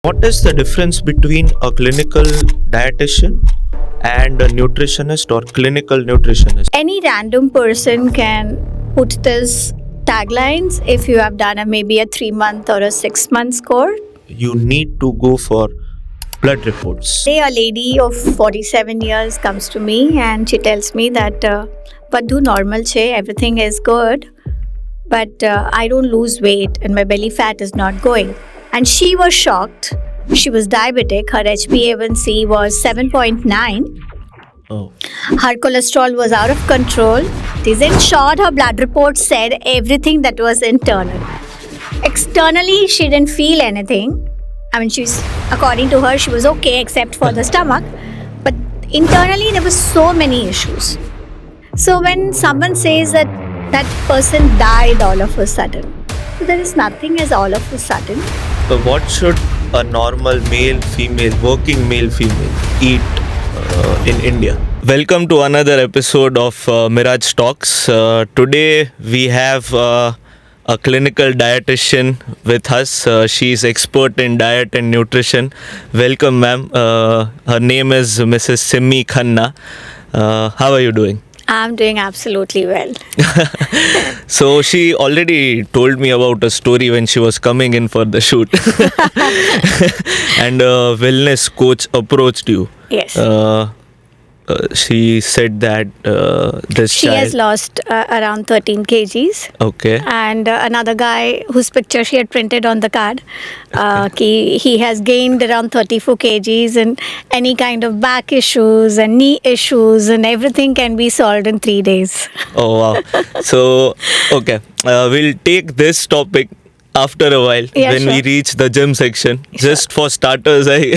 What is the difference between a clinical dietitian and a nutritionist or clinical nutritionist? Any random person can put this taglines if you have done maybe a 3 month or a 6 month score. You need to go for blood reports. Say a lady of 47 years comes to me and she tells me that Vadhu normal che, everything is good, but I don't lose weight and my belly fat is not going. And she was shocked. She was diabetic. Her HbA1c was 7.9. Oh. Her cholesterol was out of control. In short, her blood report said everything that was internal. Externally, she didn't feel anything. According to her, she was okay except for the stomach. But internally, there were so many issues. So when someone says that that person died all of a sudden, so there is nothing as all of a sudden. So what should a normal male, female, working male, female eat in India? Welcome to another episode of Mirage Talks. Today we have a clinical dietitian with us. She is expert in diet and nutrition. Welcome, ma'am. Her name is Mrs. Simmi Khanna. How are you doing? I'm doing absolutely well. So she already told me about a story when she was coming in for the shoot. And a wellness coach approached you. Yes. She said that she has lost around 13 kgs. Okay. And another guy whose picture she had printed on the card, he has gained around 34 kgs, and any kind of back issues and knee issues and everything can be solved in 3 days. Oh, wow. So, okay. We'll take this topic after a while when we reach the gym section. Sure. Just for starters, I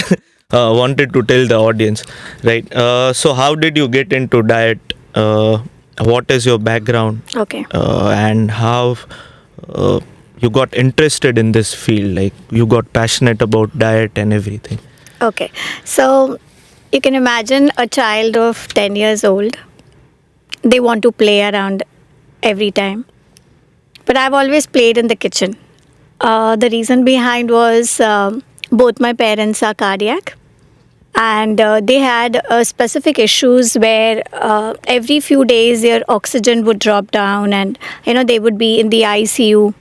wanted to tell the audience, right? So how did you get into diet? What is your background? Okay. And how you got interested in this field? Like you got passionate about diet and everything. Okay. So you can imagine a child of 10 years old. They want to play around every time. But I've always played in the kitchen. The reason behind was both my parents are cardiac. And they had specific issues where every few days their oxygen would drop down and, they would be in the ICU.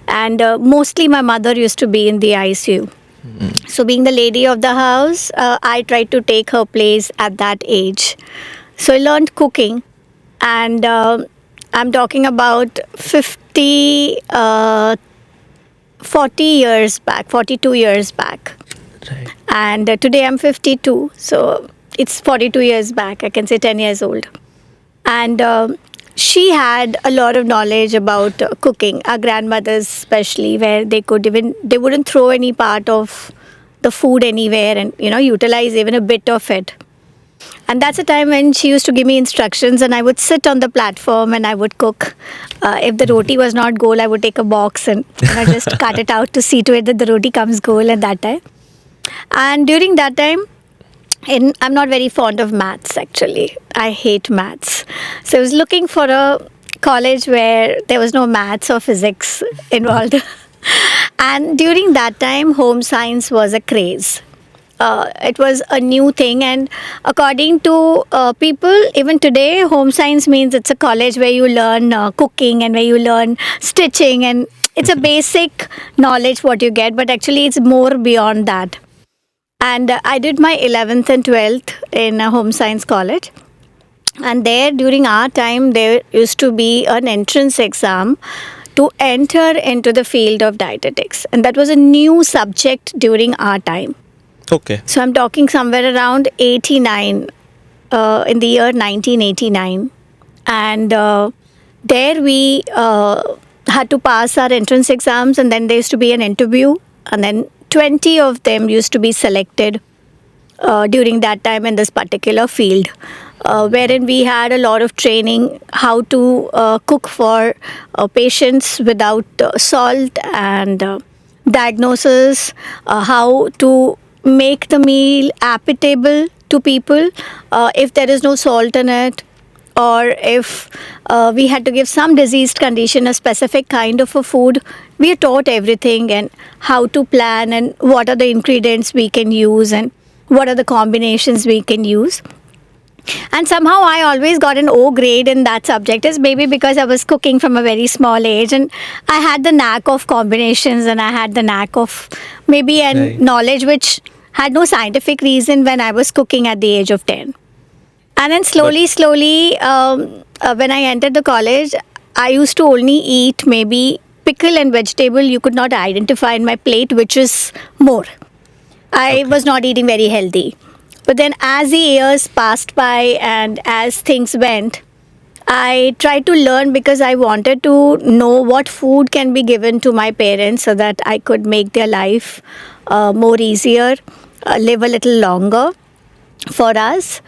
And mostly my mother used to be in the ICU. Mm-hmm. So being the lady of the house, I tried to take her place at that age. So I learned cooking. And I'm talking about 42 years back. Right. And today I'm 52, so it's 42 years back. I can say 10 years old. And she had a lot of knowledge about cooking, our grandmothers especially, where they wouldn't throw any part of the food anywhere and, utilize even a bit of it. And that's a time when she used to give me instructions and I would sit on the platform and I would cook. If the roti was not goal, I would take a box and just cut it out to see to it that the roti comes goal at that time. And during that time, I'm not very fond of maths actually. I hate maths. So I was looking for a college where there was no maths or physics involved. And during that time, home science was a craze. It was a new thing, and according to people, even today, home science means it's a college where you learn cooking and where you learn stitching, and it's a basic knowledge what you get, but actually it's more beyond that. And I did my 11th and 12th in a home science college. And there, during our time, there used to be an entrance exam to enter into the field of dietetics. And that was a new subject during our time. Okay. So I'm talking somewhere around 89, in the year 1989. And there we had to pass our entrance exams, and then there used to be an interview, and then 20 of them used to be selected during that time in this particular field, wherein we had a lot of training how to cook for patients without salt, and diagnosis, how to make the meal appetable to people if there is no salt in it, or if we had to give some diseased condition a specific kind of a food, we are taught everything and how to plan and what are the ingredients we can use and what are the combinations we can use. And somehow I always got an O grade in that subject, is maybe because I was cooking from a very small age and I had the knack of combinations and I had the knack of maybe Right. knowledge which had no scientific reason when I was cooking at the age of 10. And then slowly, when I entered the college, I used to only eat maybe pickle and vegetable. You could not identify in my plate which is more. I was not eating very healthy. But then as the years passed by and as things went, I tried to learn because I wanted to know what food can be given to my parents so that I could make their life more easier, live a little longer for us.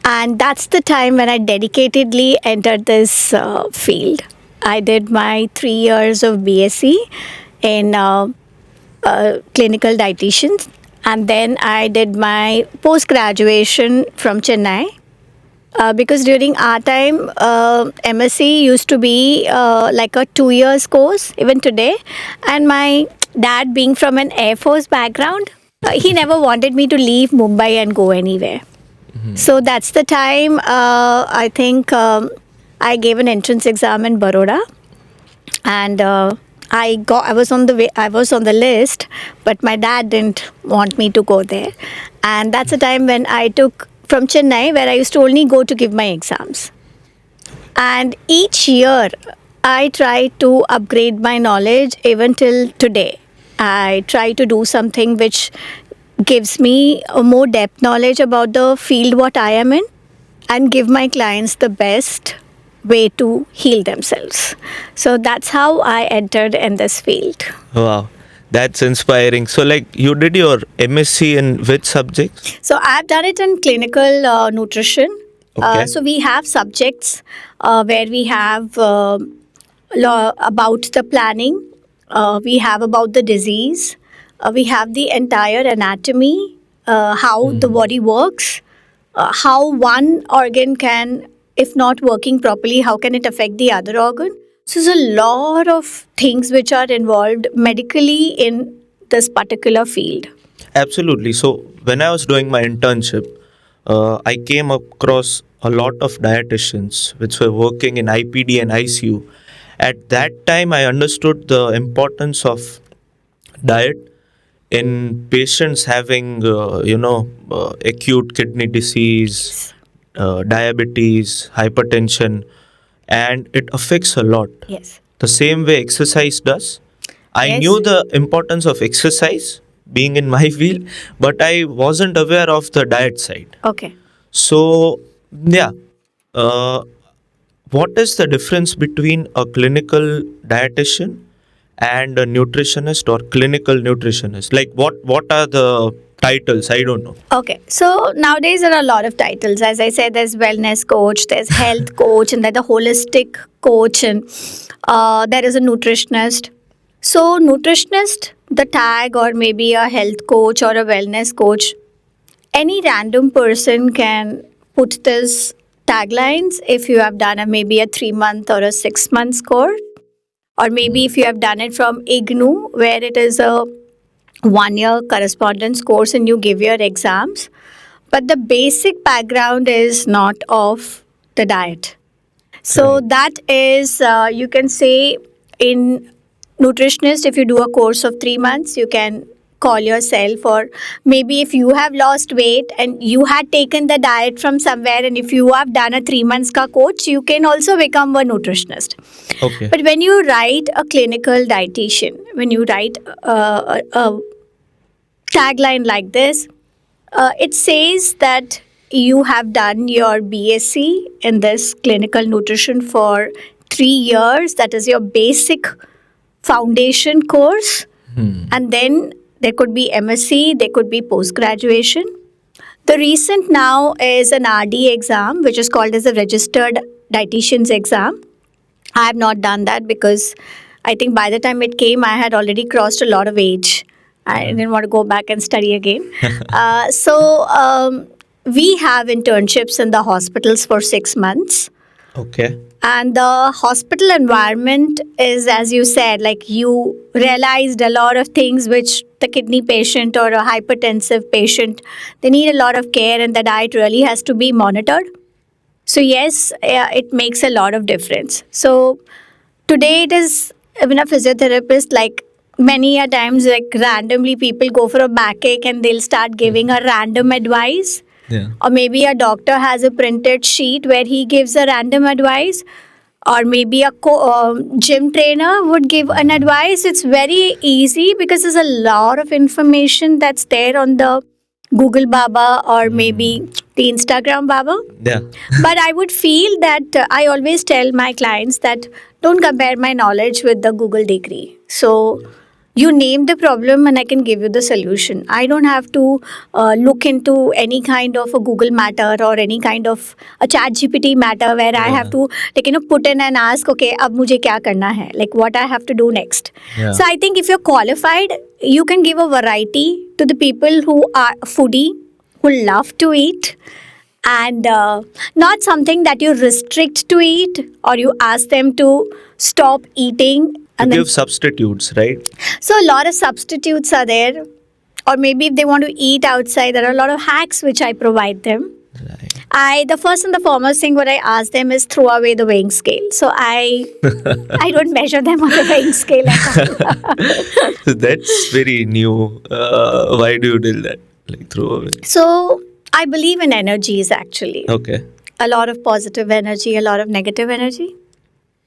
And that's the time when I dedicatedly entered this field. I did my 3 years of BSc in clinical dietitian, and then I did my post graduation from Chennai. Because during our time, MSc used to be like a 2 years course, even today. And my dad, being from an Air Force background, he never wanted me to leave Mumbai and go anywhere. So that's the time I think I gave an entrance exam in Baroda, and I was on the list, but my dad didn't want me to go there, and that's the time when I took from Chennai, where I used to only go to give my exams. And each year I try to upgrade my knowledge even till today. I try to do something which gives me a more depth knowledge about the field what I am in and give my clients the best way to heal themselves. So that's how I entered in this field. Wow, that's inspiring. So, like, you did your MSc in which subjects? So I've done it in clinical nutrition. Okay. So we have subjects where we have about the planning, we have about the disease, we have the entire anatomy, how the body works, how one organ can, if not working properly, how can it affect the other organ. So there's a lot of things which are involved medically in this particular field. Absolutely. So, when I was doing my internship, I came across a lot of dietitians which were working in IPD and ICU. At that time, I understood the importance of diet in patients having, acute kidney disease, diabetes, hypertension, and it affects a lot. Yes. The same way exercise does. I Yes. knew the importance of exercise being in my field, but I wasn't aware of the diet side. Okay. So, yeah, uh, what is the difference between a clinical dietitian and a nutritionist or clinical nutritionist? Like, what are the titles? I don't know. Okay, so nowadays there are a lot of titles. As I said, there's wellness coach, there's health coach, and there's a holistic coach, and there is a nutritionist. So, nutritionist, the tag, or maybe a health coach or a wellness coach, any random person can put this taglines if you have done maybe a 3 month or a 6 month course, or maybe if you have done it from IGNU, where it is a 1 year correspondence course and you give your exams. But the basic background is not of the diet. So Right. that is, you can say, in nutritionist, if you do a course of 3 months, you can call yourself, or maybe if you have lost weight and you had taken the diet from somewhere, and if you have done a 3 months ka coach, you can also become a nutritionist. Okay. But when you write a clinical dietitian, when you write a tagline like this, it says that you have done your BSc in this clinical nutrition for 3 years. That is your basic foundation course. And then there could be MSc, there could be post graduation. The recent now is an RD exam, which is called as a registered dietitian's exam. I have not done that because I think by the time it came, I had already crossed a lot of age. I didn't want to go back and study again. So we have internships in the hospitals for 6 months. Okay. And the hospital environment is, as you said, like you realized a lot of things which the kidney patient or a hypertensive patient, they need a lot of care, and the diet really has to be monitored. So yes, it makes a lot of difference. So today it is, even a physiotherapist, like many a times, like randomly people go for a backache and they'll start giving a random advice, Yeah. or maybe a doctor has a printed sheet where he gives a random advice, or maybe a gym trainer would give an advice. It's very easy because there's a lot of information that's there on the Google Baba, or maybe the Instagram Baba. Yeah. But I would feel that I always tell my clients that don't compare my knowledge with the Google degree. So you name the problem and I can give you the solution. I don't have to look into any kind of a Google matter or any kind of a chat GPT matter where I have to, like, put in and ask, okay, ab mujhe kya karna hai? Like what I have to do next. Yeah. So I think if you're qualified, you can give a variety to the people who are foodie, who love to eat, and not something that you restrict to eat or you ask them to stop eating. To And then, give substitutes, right? so a lot of substitutes are there, or maybe if they want to eat outside, there are a lot of hacks which I provide them. Right. The first and the foremost thing what I ask them is throw away the weighing scale. So I don't measure them on the weighing scale at all. So that's very new. Why do you do that? Like throw away. So I believe in energies actually. Okay. A lot of positive energy, a lot of negative energy.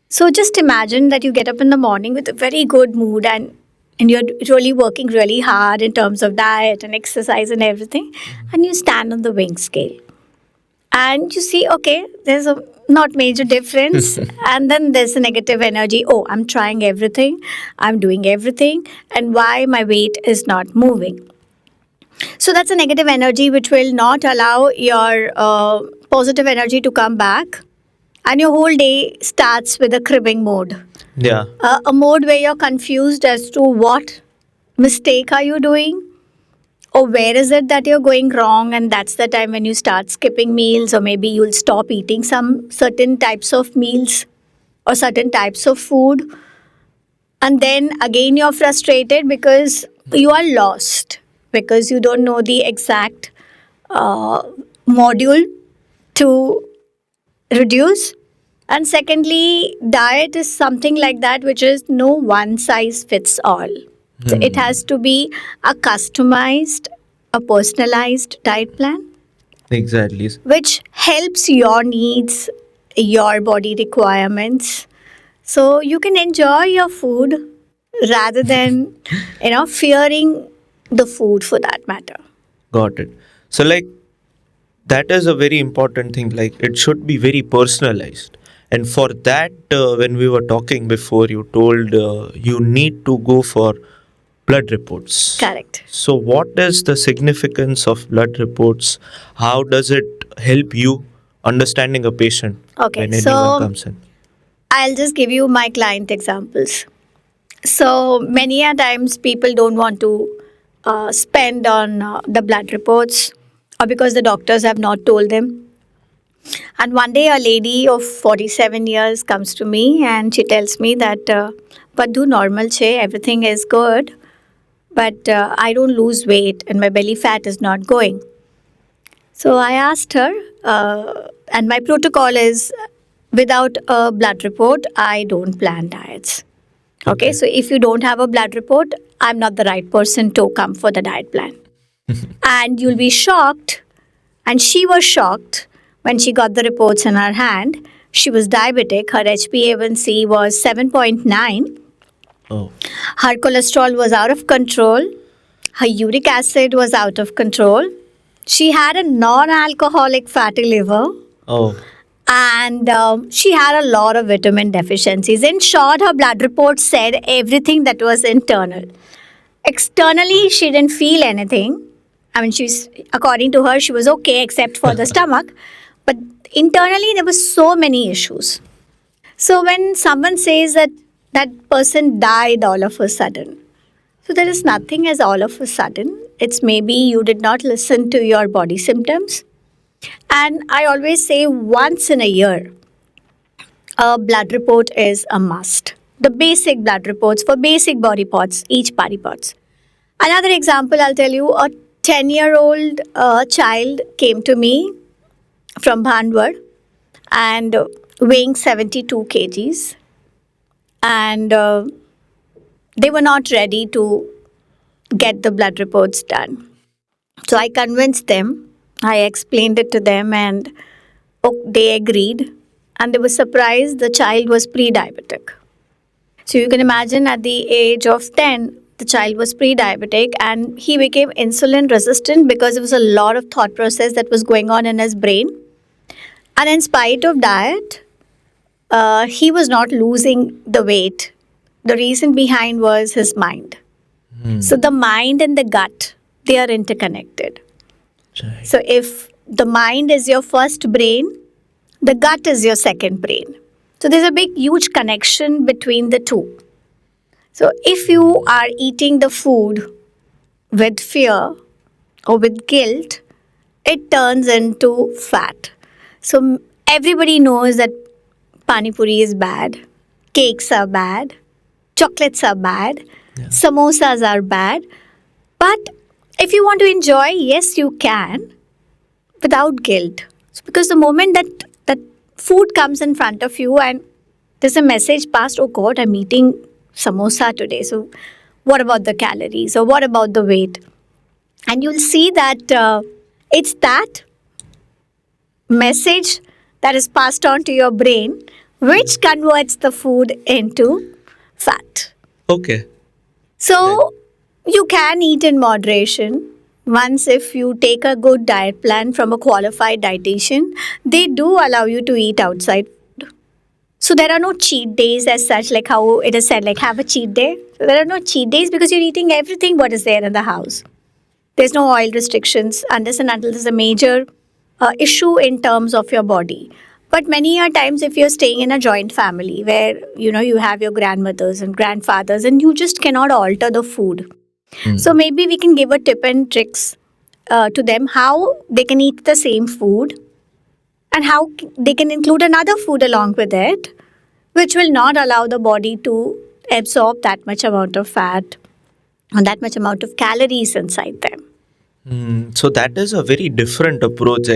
So just imagine that you get up in the morning with a very good mood, and you're really working really hard in terms of diet and exercise and everything, and you stand on the weighing scale. And you see, okay, there's a not major difference. And then there's a negative energy. Oh, I'm trying everything, I'm doing everything, and why my weight is not moving? So that's a negative energy which will not allow your positive energy to come back. And your whole day starts with a cribbing mode. Yeah. A mode where you're confused as to what mistake are you doing, or where is it that you're going wrong, and that's the time when you start skipping meals, or maybe you'll stop eating some certain types of meals or certain types of food. And then again you're frustrated because you are lost, because you don't know the exact module to reduce. And secondly, diet is something like that which is no one size fits all. So it has to be a customized, a personalized diet plan Exactly. which helps your needs, your body requirements, so you can enjoy your food rather than fearing the food for that matter. Got it. So like that is a very important thing. Like it should be very personalized. And for that, when we were talking before, you told you need to go for blood reports. Correct. So, what is the significance of blood reports? How does it help you understanding a patient Okay, when anyone so comes in? I'll just give you my client examples. So many a times people don't want to spend on the blood reports, or because the doctors have not told them. And one day a lady of 47 years comes to me and she tells me that, but do normal che, everything is good, but I don't lose weight and my belly fat is not going. So I asked her, and my protocol is without a blood report, I don't plan diets. Okay, so if you don't have a blood report, I'm not the right person to come for the diet plan. And you'll be shocked, and she was shocked when she got the reports in her hand. She was diabetic, her HbA1c was 7.9, Oh, her cholesterol was out of control, her uric acid was out of control, she had a non-alcoholic fatty liver, oh, and she had a lot of vitamin deficiencies. In short, her blood report said everything that was internal. Externally, she didn't feel anything. I mean, according to her, she was okay except for the stomach. But internally, there were so many issues. So when someone says that that person died all of a sudden, so there is nothing as all of a sudden. It's maybe you did not listen to your body symptoms. And I always say once in a year, a blood report is a must. The basic blood reports for basic body parts, each body parts. Another example, I'll tell you, a 10-year-old child came to me from Bhandwad and weighing 72 kgs. And they were not ready to get the blood reports done. So I convinced them, I explained it to them, and they agreed. And they were surprised the child was pre diabetic. So you can imagine at the age of 10, the child was pre diabetic and he became insulin resistant because there was a lot of thought process that was going on in his brain. And in spite of diet, he was not losing the weight. The reason behind was his mind. So the mind and the gut, they are interconnected. Right. So if the mind is your first brain, the gut is your second brain. So there's a big, huge connection between the two. So if you are eating the food with fear or with guilt, it turns into fat. So everybody knows that pani puri is bad, cakes are bad, chocolates are bad, samosas are bad. But if you want to enjoy, yes, you can without guilt. So because the moment that food comes in front of you and there's a message passed, oh God, I'm eating samosa today. So what about the calories or what about the weight? And you'll see that it's that message that is passed on to your brain which converts the food into fat. Okay. So you can eat in moderation. Once if you take a good diet plan from a qualified dietitian, they do allow you to eat outside. So there are no cheat days as such, like how it is said, like have a cheat day. So there are no cheat days because you're eating everything what is there in the house. There's no oil restrictions unless and until there's a major issue in terms of your body. But many a times if you're staying in a joint family where, you have your grandmothers and grandfathers and you just cannot alter the food. So maybe we can give a tip and tricks to them how they can eat the same food and how they can include another food along with it, which will not allow the body to absorb that much amount of fat and that much amount of calories inside them. So that is a very different approach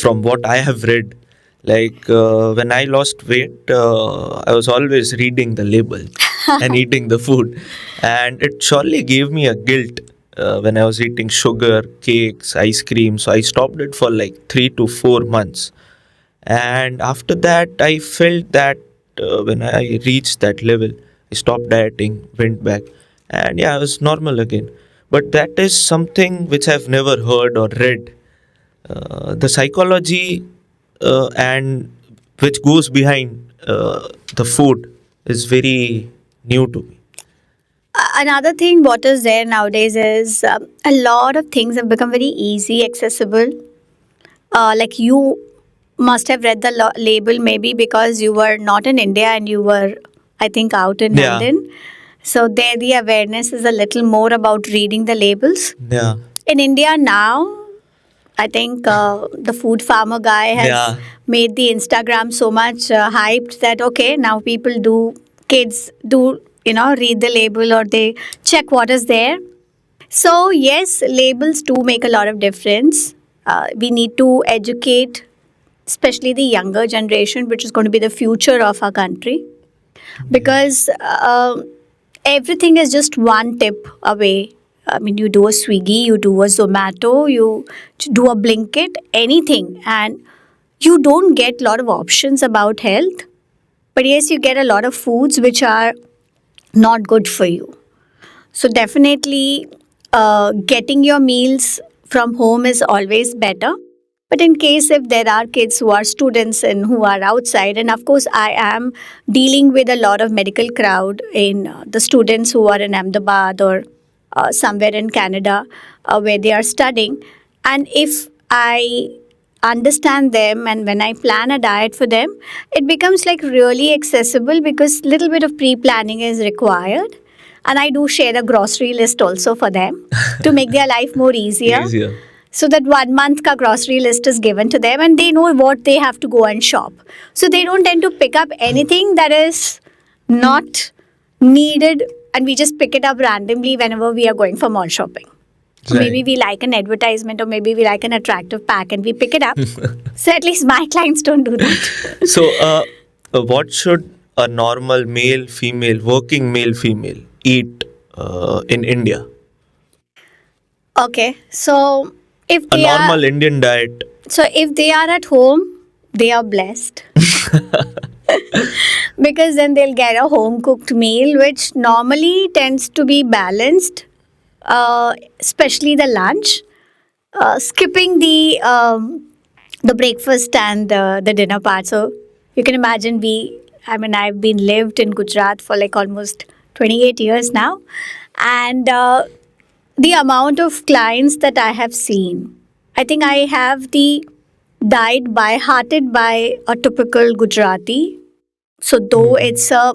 from what I have read. Like when I lost weight, I was always reading the label and eating the food. And it surely gave me a guilt when I was eating sugar, cakes, ice cream. So I stopped it for like 3 to 4 months. And after that, I felt that when I reached that level, I stopped dieting, went back. And yeah, I was normal again. But that is something which I've never heard or read. The psychology and which goes behind the food is very new to me. Another thing what is there nowadays is a lot of things have become very easy, accessible. Like you must have read the label maybe because you were not in India and you were, I think, out in London. So there the awareness is a little more about reading the labels. Yeah. In India now, I think the food farmer guy has made the Instagram so much hyped that, okay, now kids do, read the label or they check what is there. So yes, labels do make a lot of difference. We need to educate, especially the younger generation, which is going to be the future of our country. Because everything is just one tip away. I mean, you do a Swiggy, you do a Zomato, you do a Blinkit, anything. And you don't get a lot of options about health. But yes, you get a lot of foods which are not good for you. So definitely getting your meals from home is always better. But in case if there are kids who are students and who are outside, and of course I am dealing with a lot of medical crowd in the students who are in Ahmedabad or somewhere in Canada where they are studying. And if I understand them and when I plan a diet for them, it becomes like really accessible because little bit of pre-planning is required. And I do share a grocery list also for them to make their life more easier. So that 1 month ka grocery list is given to them and they know what they have to go and shop. So they don't tend to pick up anything that is not needed, and we just pick it up randomly whenever we are going for mall shopping. Or maybe we like an advertisement, or maybe we like an attractive pack and we pick it up. So at least my clients don't do that. So, what should a normal male, female, working male, female eat in India? Okay, so if A they normal Indian diet. So if they are at home, they are blessed. Because then they'll get a home cooked meal, which normally tends to be balanced, especially the lunch, skipping the breakfast and the dinner part. So you can imagine I've been lived in Gujarat for like almost 28 years now, and the amount of clients that I have seen, I think I have the diet by hearted by a typical Gujarati. So though it's a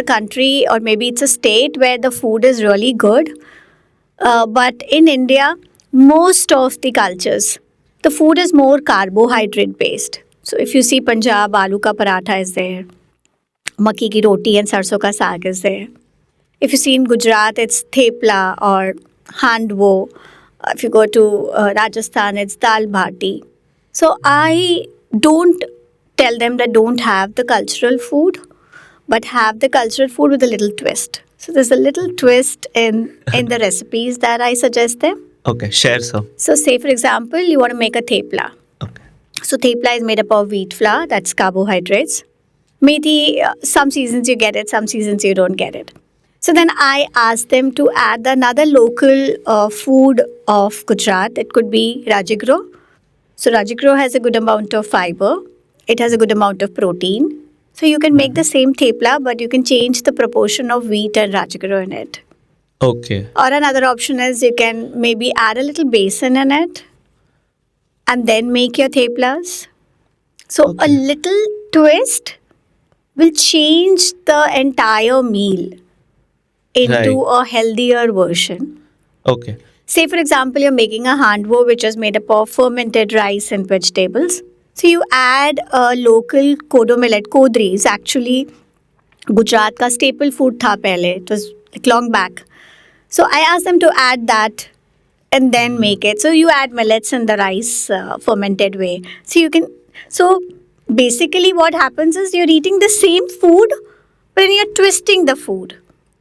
country, or maybe it's a state where the food is really good, but in India, most of the cultures, the food is more carbohydrate based. So if you see Punjab, aloo ka paratha is there, makki ki roti and sarson ka saag is there. If you see in Gujarat, it's thepla or handwo. If you go to Rajasthan, it's dal bhati. So I don't tell them that don't have the cultural food, but have the cultural food with a little twist. So there's a little twist in the recipes that I suggest them. Okay, share some. So say for example, you want to make a thepla. Okay. So thepla is made up of wheat flour, that's carbohydrates. Maybe some seasons you get it, some seasons you don't get it. So then I asked them to add another local food of Gujarat. It could be rajagro. So rajagro has a good amount of fiber. It has a good amount of protein. So you can make the same thepla, but you can change the proportion of wheat and rajagro in it. Okay. Or another option is you can maybe add a little besan in it and then make your theplas. So a little twist will change the entire meal into a healthier version. Okay. Say, for example, you're making a handwo, which is made up of fermented rice and vegetables. So you add a local kodo millet. Kodri is actually Gujarat ka staple food tha pehle. It was like long back. So I asked them to add that and then make it. So you add millets in the rice fermented way. So basically what happens is you're eating the same food, but then you're twisting the food.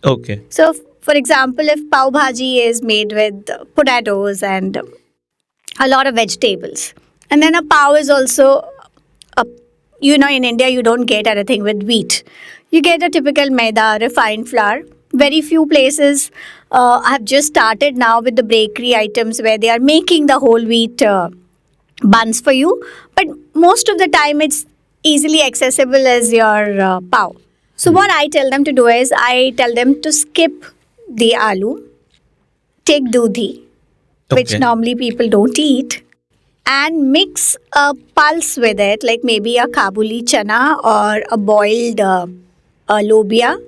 Okay. So, for example, if pav bhaji is made with potatoes and a lot of vegetables, and then a pav is also, in India, you don't get anything with wheat. You get a typical maida, refined flour. Very few places have just started now with the bakery items where they are making the whole wheat buns for you. But most of the time, it's easily accessible as your pav. So what I tell them to do is, I tell them to skip the aloo, take dudhi, which normally people don't eat, and mix a pulse with it, like maybe a Kabuli chana or a boiled lobia,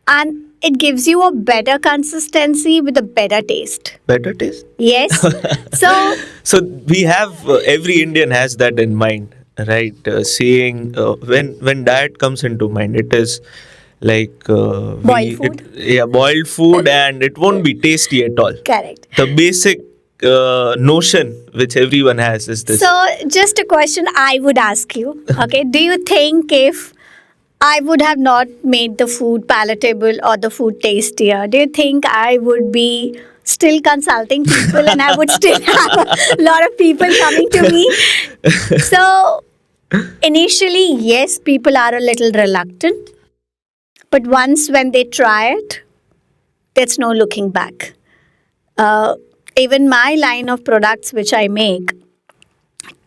and it gives you a better consistency with a better taste. Better taste? Yes. So we have, every Indian has that in mind. Right, saying when diet comes into mind, it is like boiled food. Boiled food, and it won't be tasty at all. Correct. The basic notion which everyone has is this. So, just a question I would ask you. Okay, do you think if I would have not made the food palatable or the food tastier, do you think I would be still consulting people and I would still have a lot of people coming to me? So, initially, yes, people are a little reluctant. But once when they try it, there's no looking back. Even my line of products which I make,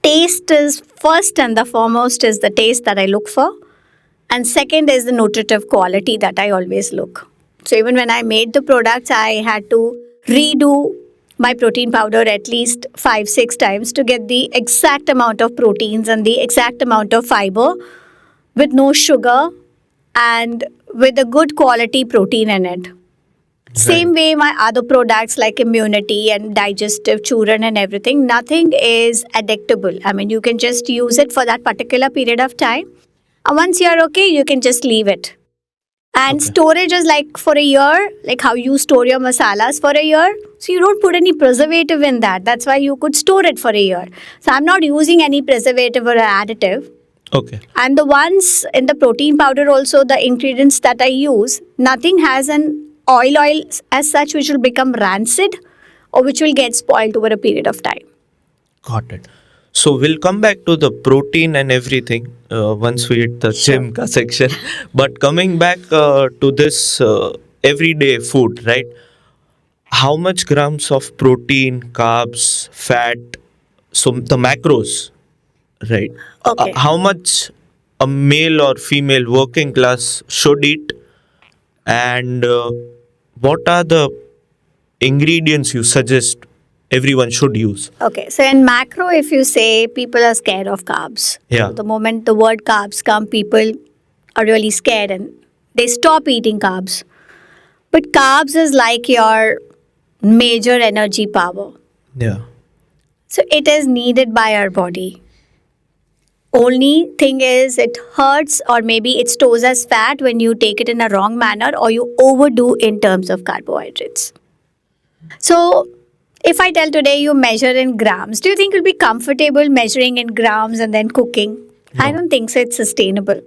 taste is first and the foremost is the taste that I look for. And second is the nutritive quality that I always look. So even when I made the products, I had to redo my protein powder at least 5-6 times to get the exact amount of proteins and the exact amount of fiber with no sugar and with a good quality protein in it. Same way, my other products like immunity and digestive churn and everything, nothing is addictable. I mean, you can just use it for that particular period of time. And once you're okay, you can just leave it. And Okay. storage is like for a year, like how you store your masalas for a year. So you don't put any preservative in that. That's why you could store it for a year. So I'm not using any preservative or additive. Okay. And the ones in the protein powder also, the ingredients that I use, nothing has an oil as such which will become rancid or which will get spoiled over a period of time. Got it. So we'll come back to the protein and everything once we hit the gym ka section. But coming back to this everyday food, right? How much grams of protein, carbs, fat, so the macros, right? Okay. How much a male or female working class should eat, and what are the ingredients you suggest everyone should use? Okay, so in macro, if you say people are scared of carbs, Yeah. so the moment the word carbs come, people are really scared and they stop eating carbs. But carbs is like your major energy power. Yeah. So it is needed by our body. Only thing is it hurts or maybe it stores as fat when you take it in a wrong manner or you overdo in terms of carbohydrates. So if I tell today you measure in grams, do you think you'll be comfortable measuring in grams and then cooking? I No. don't think so. It's sustainable.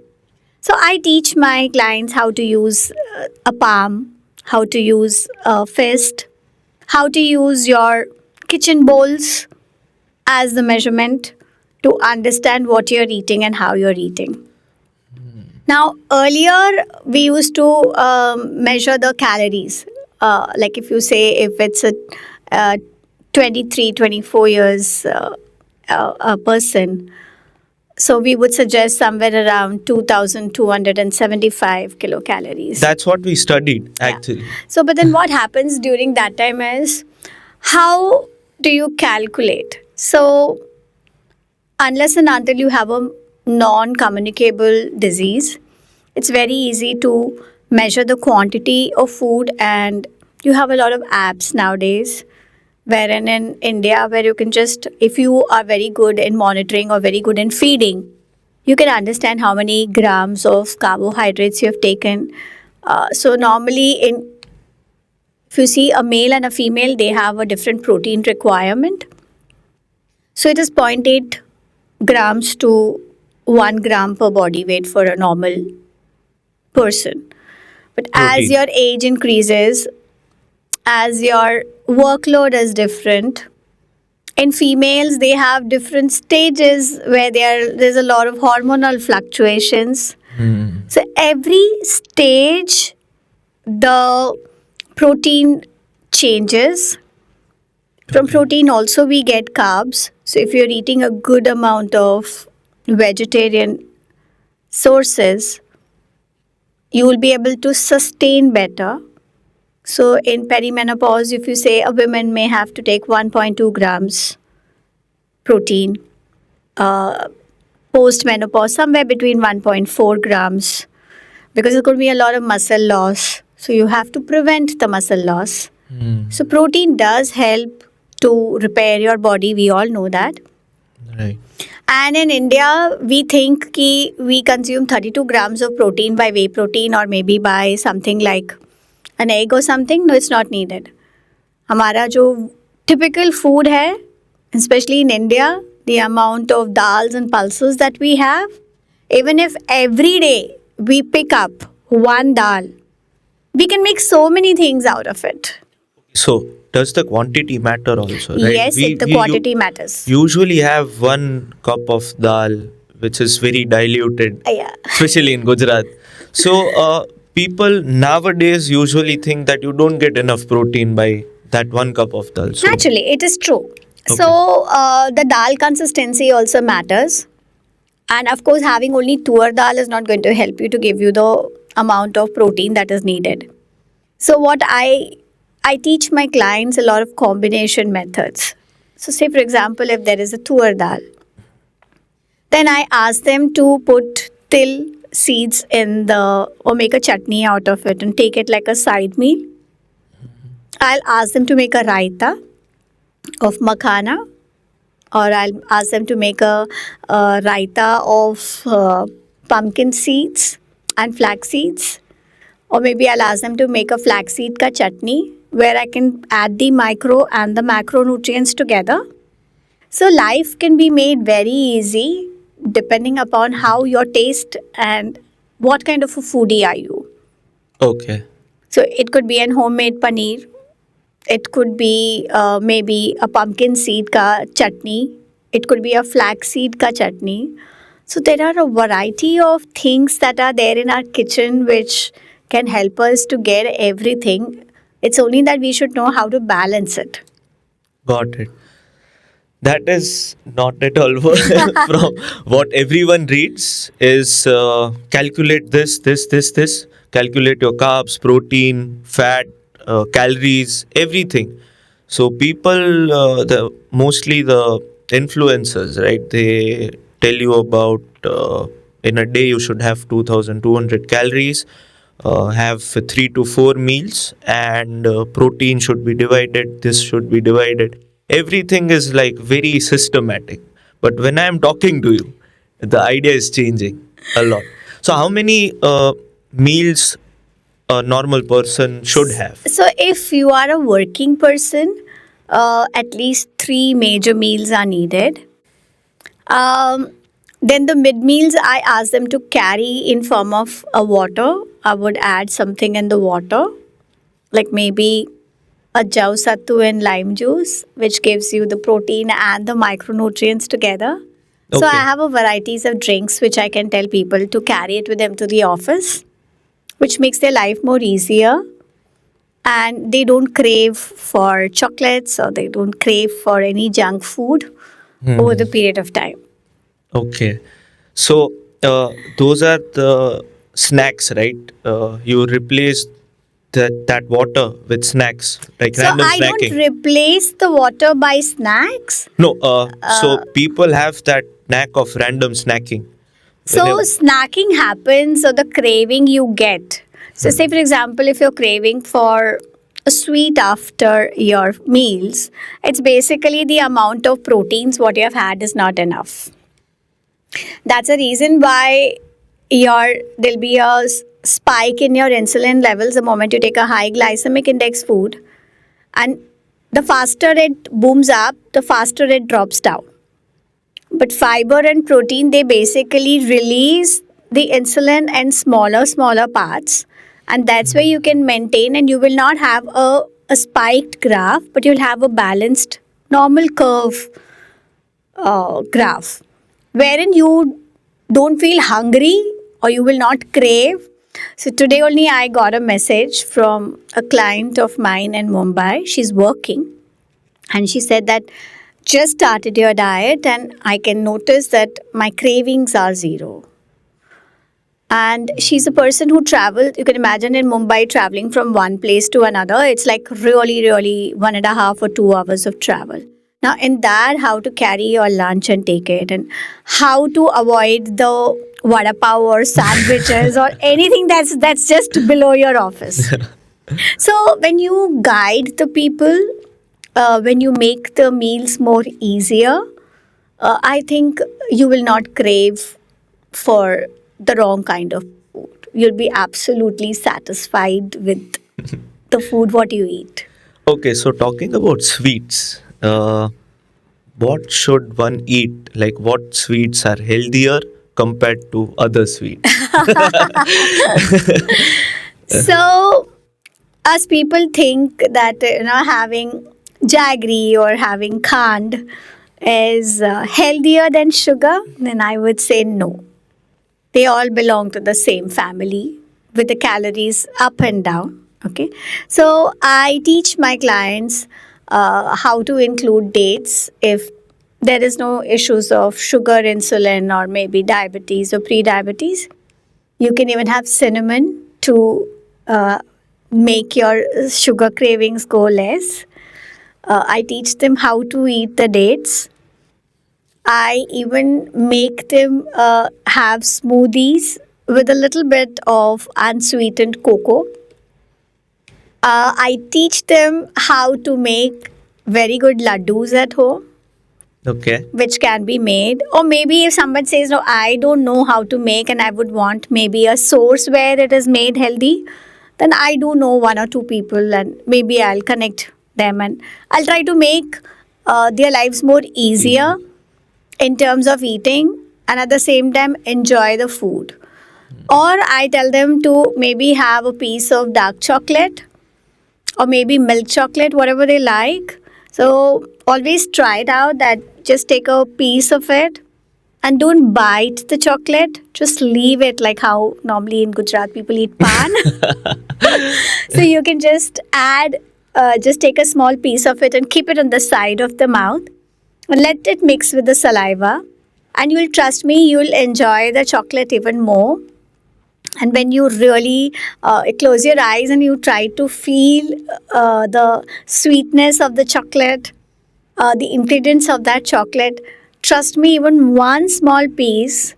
So I teach my clients how to use a palm, how to use a fist, how to use your kitchen bowls as the measurement to understand what you're eating and how you're eating. Now, earlier we used to measure the calories. Like if you say if it's a 23, 24 years a person, so we would suggest somewhere around 2,275 kilocalories. That's what we studied actually. So, but then what happens during that time is how do you calculate? So, unless and until you have a non communicable disease, it's very easy to measure the quantity of food, and you have a lot of apps nowadays. Wherein in India, where you can just, if you are very good in monitoring or very good in feeding, you can understand how many grams of carbohydrates you have taken. So normally, if you see a male and a female, they have a different protein requirement. So it is 0.8 grams to 1 gram per body weight for a normal person. But as Protein. your age increases, as your workload is different, in females they have different stages where there's a lot of hormonal fluctuations. So every stage the protein changes. From protein also we get carbs. So if you're eating a good amount of vegetarian sources, you will be able to sustain better. So in perimenopause, if you say a woman may have to take 1.2 grams protein, post-menopause somewhere between 1.4 grams, because there could be a lot of muscle loss. So you have to prevent the muscle loss. So protein does help to repair your body. We all know that. Right. And in India, we think ki we consume 32 grams of protein by whey protein or maybe by something like an egg or something. No, it's not needed. हमारा जो typical food है, especially in India, the amount of dals and pulses that we have, even if every day we pick up one dal, we can make so many things out of it. So does the quantity matter also, right? Yes, the quantity matters. Usually have 1 cup of dal, which is very diluted, Yeah. especially in Gujarat. So people nowadays usually think that you don't get enough protein by that 1 cup of dal. So, Naturally, it is true. Okay. So the dal consistency also matters. And of course, having only tur dal is not going to help you to give you the amount of protein that is needed. So what I teach my clients a lot of combination methods. So say for example, if there is a tur dal, then I ask them to put til seeds in or make a chutney out of it and take it like a side meal. I'll ask them to make a raita of makhana, or I'll ask them to make a raita of pumpkin seeds and flax seeds, or maybe I'll ask them to make a flaxseed ka chutney where I can add the micro and the macronutrients together. So life can be made very easy depending upon how your taste and what kind of a foodie are you. Okay. So it could be an homemade paneer. It could be maybe a pumpkin seed ka chutney. It could be a flax seed ka chutney. So there are a variety of things that are there in our kitchen which can help us to get everything. It's only that we should know how to balance it. Got it. That is not at all from what everyone reads is calculate this, calculate your carbs, protein, fat, calories, everything. So people, mostly the influencers, right? They tell you about in a day you should have 2,200 calories, have 3 to 4 meals, and protein should be divided. This should be divided. Everything is like very systematic. But when I am talking to you, the idea is changing a lot. So how many meals a normal person should have? So if you are a working person, at least three major meals are needed. Then the mid meals I ask them to carry in form of a water. I would add something in the water, like maybe a jaw sattu and lime juice, which gives you the protein and the micronutrients together. So I Okay. have a varieties of drinks which I can tell people to carry it with them to the office, which makes their life more easier, and they don't crave for chocolates or they don't crave for any junk food over the period of time. Okay. So those are the snacks, right? You replace that water with snacks, like So random I don't snacking. replace the water by snacks. No, so people have that knack of random snacking. So Whenever, snacking happens, or the craving you get. So say for example, if you're craving for a sweet after your meals, it's basically the amount of proteins what you have had is not enough. That's the reason why there'll be a spike in your insulin levels the moment you take a high glycemic index food, and the faster it booms up, the faster it drops down. But fiber and protein, they basically release the insulin in smaller parts, and that's where you can maintain, and you will not have a spiked graph, but you'll have a balanced normal curve graph, wherein you don't feel hungry or you will not crave. So today only I got a message from a client of mine in Mumbai. She's working, and she said that just started your diet and I can notice that my cravings are zero. And she's a person who traveled. You can imagine in Mumbai traveling from one place to another. It's like really 1.5 or 2 hours of travel. Now, in that, how to carry your lunch and take it, and how to avoid the vada pav or sandwiches or anything that's just below your office. So, when you guide the people, when you make the meals more easier, I think you will not crave for the wrong kind of food. You'll be absolutely satisfied with the food what you eat. okay, so talking about sweets, what should one eat? Like, what sweets are healthier compared to other sweets? So, as people think that having jaggery or having khand is healthier than sugar, then I would say no. They all belong to the same family with the calories up and down. Okay, so I teach my clients how to include dates if there is no issues of sugar, insulin, or maybe diabetes or pre-diabetes. You can even have cinnamon to make your sugar cravings go less. I teach them how to eat the dates. I even make them have smoothies with a little bit of unsweetened cocoa. I teach them how to make very good laddus at home, Okay. which can be made. Or maybe if someone says, no, I don't know how to make and I would want maybe a source where it is made healthy, then I do know one or two people and maybe I'll connect them and I'll try to make their lives more easier in terms of eating and at the same time enjoy the food. Or I tell them to maybe have a piece of dark chocolate or maybe milk chocolate, whatever they like. So always try it out that just take a piece of it and don't bite the chocolate. Just leave it like how normally in Gujarat people eat pan. So you can just just take a small piece of it and keep it on the side of the mouth and let it mix with the saliva. And you'll trust me, you'll enjoy the chocolate even more. And when you really close your eyes and you try to feel the sweetness of the chocolate, the ingredients of that chocolate, trust me, even one small piece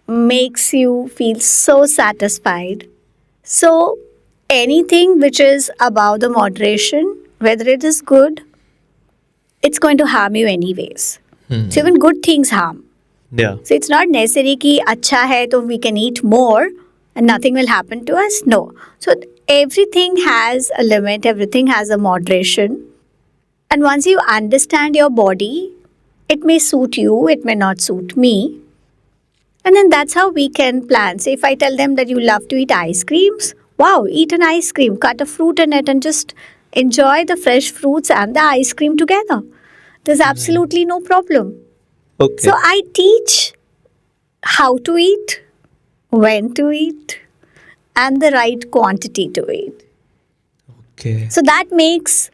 makes you feel so satisfied. So, anything which is above the moderation, whether it is good, it's going to harm you anyways. So, even good things harm. Yeah. So it's not necessary कि अच्छा है तो we can eat more and nothing will happen to us. No. So everything has a limit, everything has a moderation. And once you understand your body, it may suit you, it may not suit me. And then that's how we can plan. So if I tell them that you love to eat ice creams, wow, eat an ice cream, cut a fruit in it and just enjoy the fresh fruits and the ice cream together. There's absolutely no problem. Okay. So I teach how to eat, when to eat, and the right quantity to eat. Okay. So that makes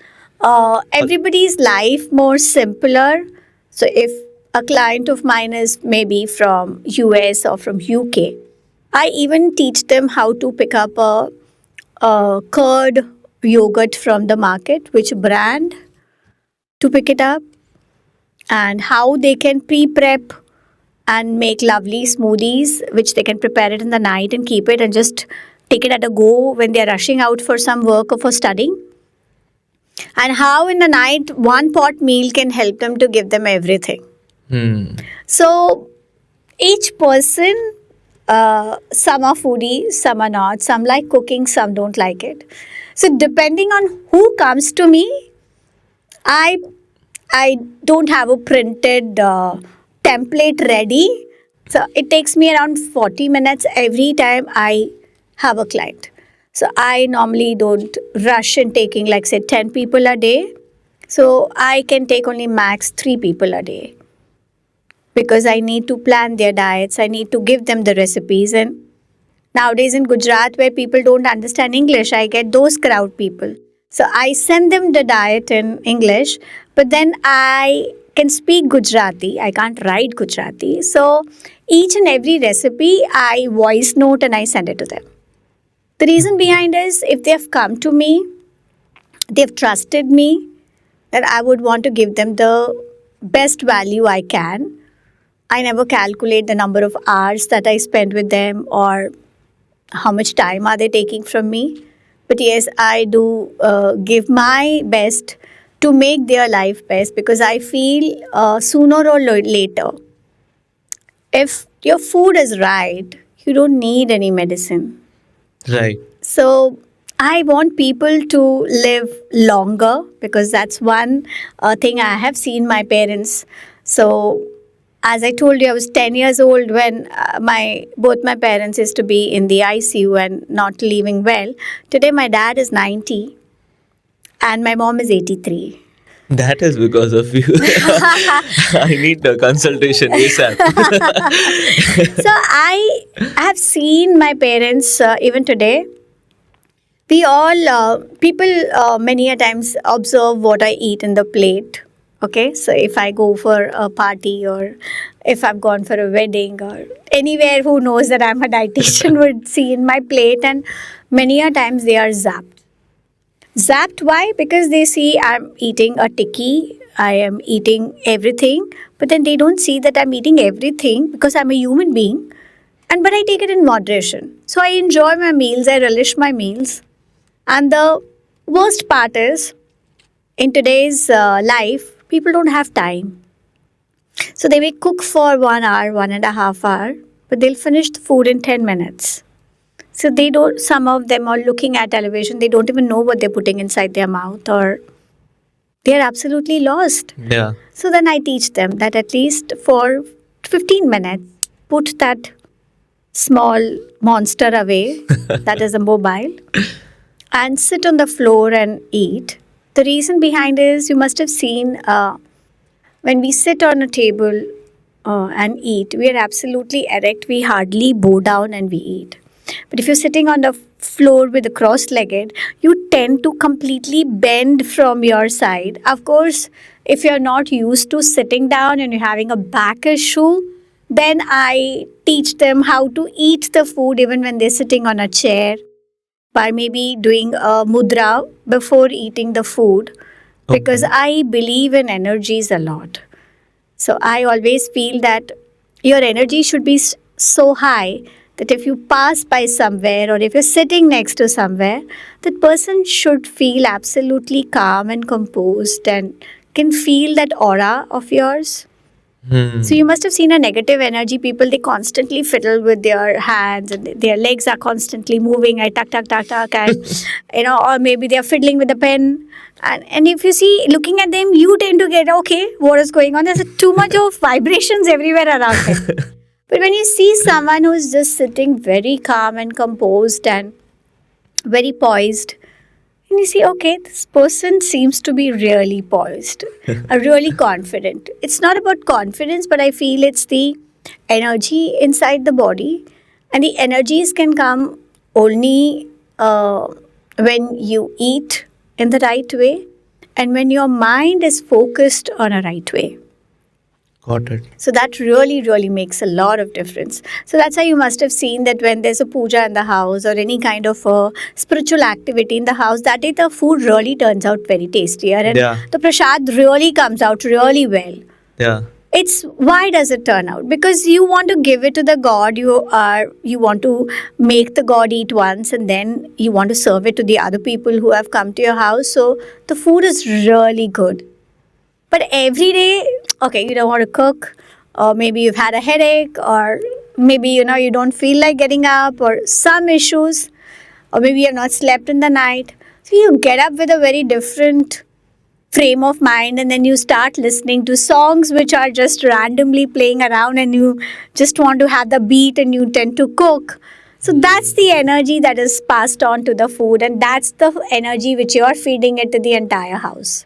everybody's life more simpler. So if a client of mine is maybe from US or from UK, I even teach them how to pick up a curd yogurt from the market, which brand to pick it up, and how they can pre-prep and make lovely smoothies which they can prepare it in the night and keep it and just take it at a go when they're rushing out for some work or for studying, and how in the night one pot meal can help them to give them everything. So each person, some are foodie, some are not, some like cooking, some don't like it. So depending on who comes to me, I don't have a printed template ready. So it takes me around 40 minutes every time I have a client. So I normally don't rush in taking like say 10 people a day. So I can take only max 3 people a day because I need to plan their diets. I need to give them the recipes. And nowadays in Gujarat where people don't understand English, I get those crowd people. So I send them the diet in English, but then I can speak Gujarati. I can't write Gujarati. So each and every recipe, I voice note and I send it to them. The reason behind is if they have come to me, they've trusted me, that I would want to give them the best value I can. I never calculate the number of hours that I spend with them or how much time are they taking from me. But yes, I do give my best to make their life best because I feel sooner or later, if your food is right, you don't need any medicine. Right. So I want people to live longer because that's one thing I have seen my parents. So as I told you, I was 10 years old when both my parents used to be in the ICU and not living well. Today my dad is 90 and my mom is 83. That is because of you. I need a consultation ASAP. So I have seen my parents even today. We all, people many a times observe what I eat in the plate. Okay, so if I go for a party or if I've gone for a wedding or anywhere, who knows that I'm a dietitian would see in my plate, and many a times they are zapped. Zapped, why? Because they see I'm eating a tikki, I am eating everything, but then they don't see that I'm eating everything because I'm a human being, but I take it in moderation. So I enjoy my meals, I relish my meals, and the Worst part is, in today's life, people don't have time. So they may cook for 1 hour, 1.5 hour, but they'll finish the food in 10 minutes. So they don't, some of them are looking at television, they don't even know what they're putting inside their mouth, or they're absolutely lost. Yeah. So then I teach them that at least for 15 minutes, put that small monster away, that is a mobile, and sit on the floor and eat. The reason behind is you must have seen when we sit on a table and eat, we are absolutely erect. We hardly bow down and we eat. But if you're sitting on the floor with a cross-legged, you tend to completely bend from your side. Of course, if you're not used to sitting down and you're having a back issue, then I teach them how to eat the food even when they're sitting on a chair, by maybe doing a mudra before eating the food, because Okay. I believe in energies a lot. So I always feel that your energy should be so high that if you pass by somewhere or if you're sitting next to somewhere, that person should feel absolutely calm and composed and can feel that aura of yours. So you must have seen a negative energy people, they constantly fiddle with their hands and their legs are constantly moving, I tuck, tuck, tuck, tuck, and or maybe they're fiddling with a pen. And if you see, looking at them, you tend to get, okay, what is going on? There's too much of vibrations everywhere around them. But when you see someone who's just sitting very calm and composed and very poised, and you see, okay, this person seems to be really poised, really confident. It's not about confidence, but I feel it's the energy inside the body. And the energies can come only when you eat in the right way and when your mind is focused on a right way. Got it. So that really, really makes a lot of difference. So that's why you must have seen that when there's a puja in the house or any kind of a spiritual activity in the house, that day the food really turns out very tastier and Yeah. the prasad really comes out really well. Yeah. It's why does it turn out? Because you want to give it to the god. You want to make the god eat once and then you want to serve it to the other people who have come to your house. So the food is really good. But every day, okay, you don't want to cook, or maybe you've had a headache, or maybe you don't feel like getting up, or some issues, or maybe you've not slept in the night. So you get up with a very different frame of mind, and then you start listening to songs which are just randomly playing around, and you just want to have the beat, and you tend to cook. So that's the energy that is passed on to the food, and that's the energy which you are feeding it to the entire house.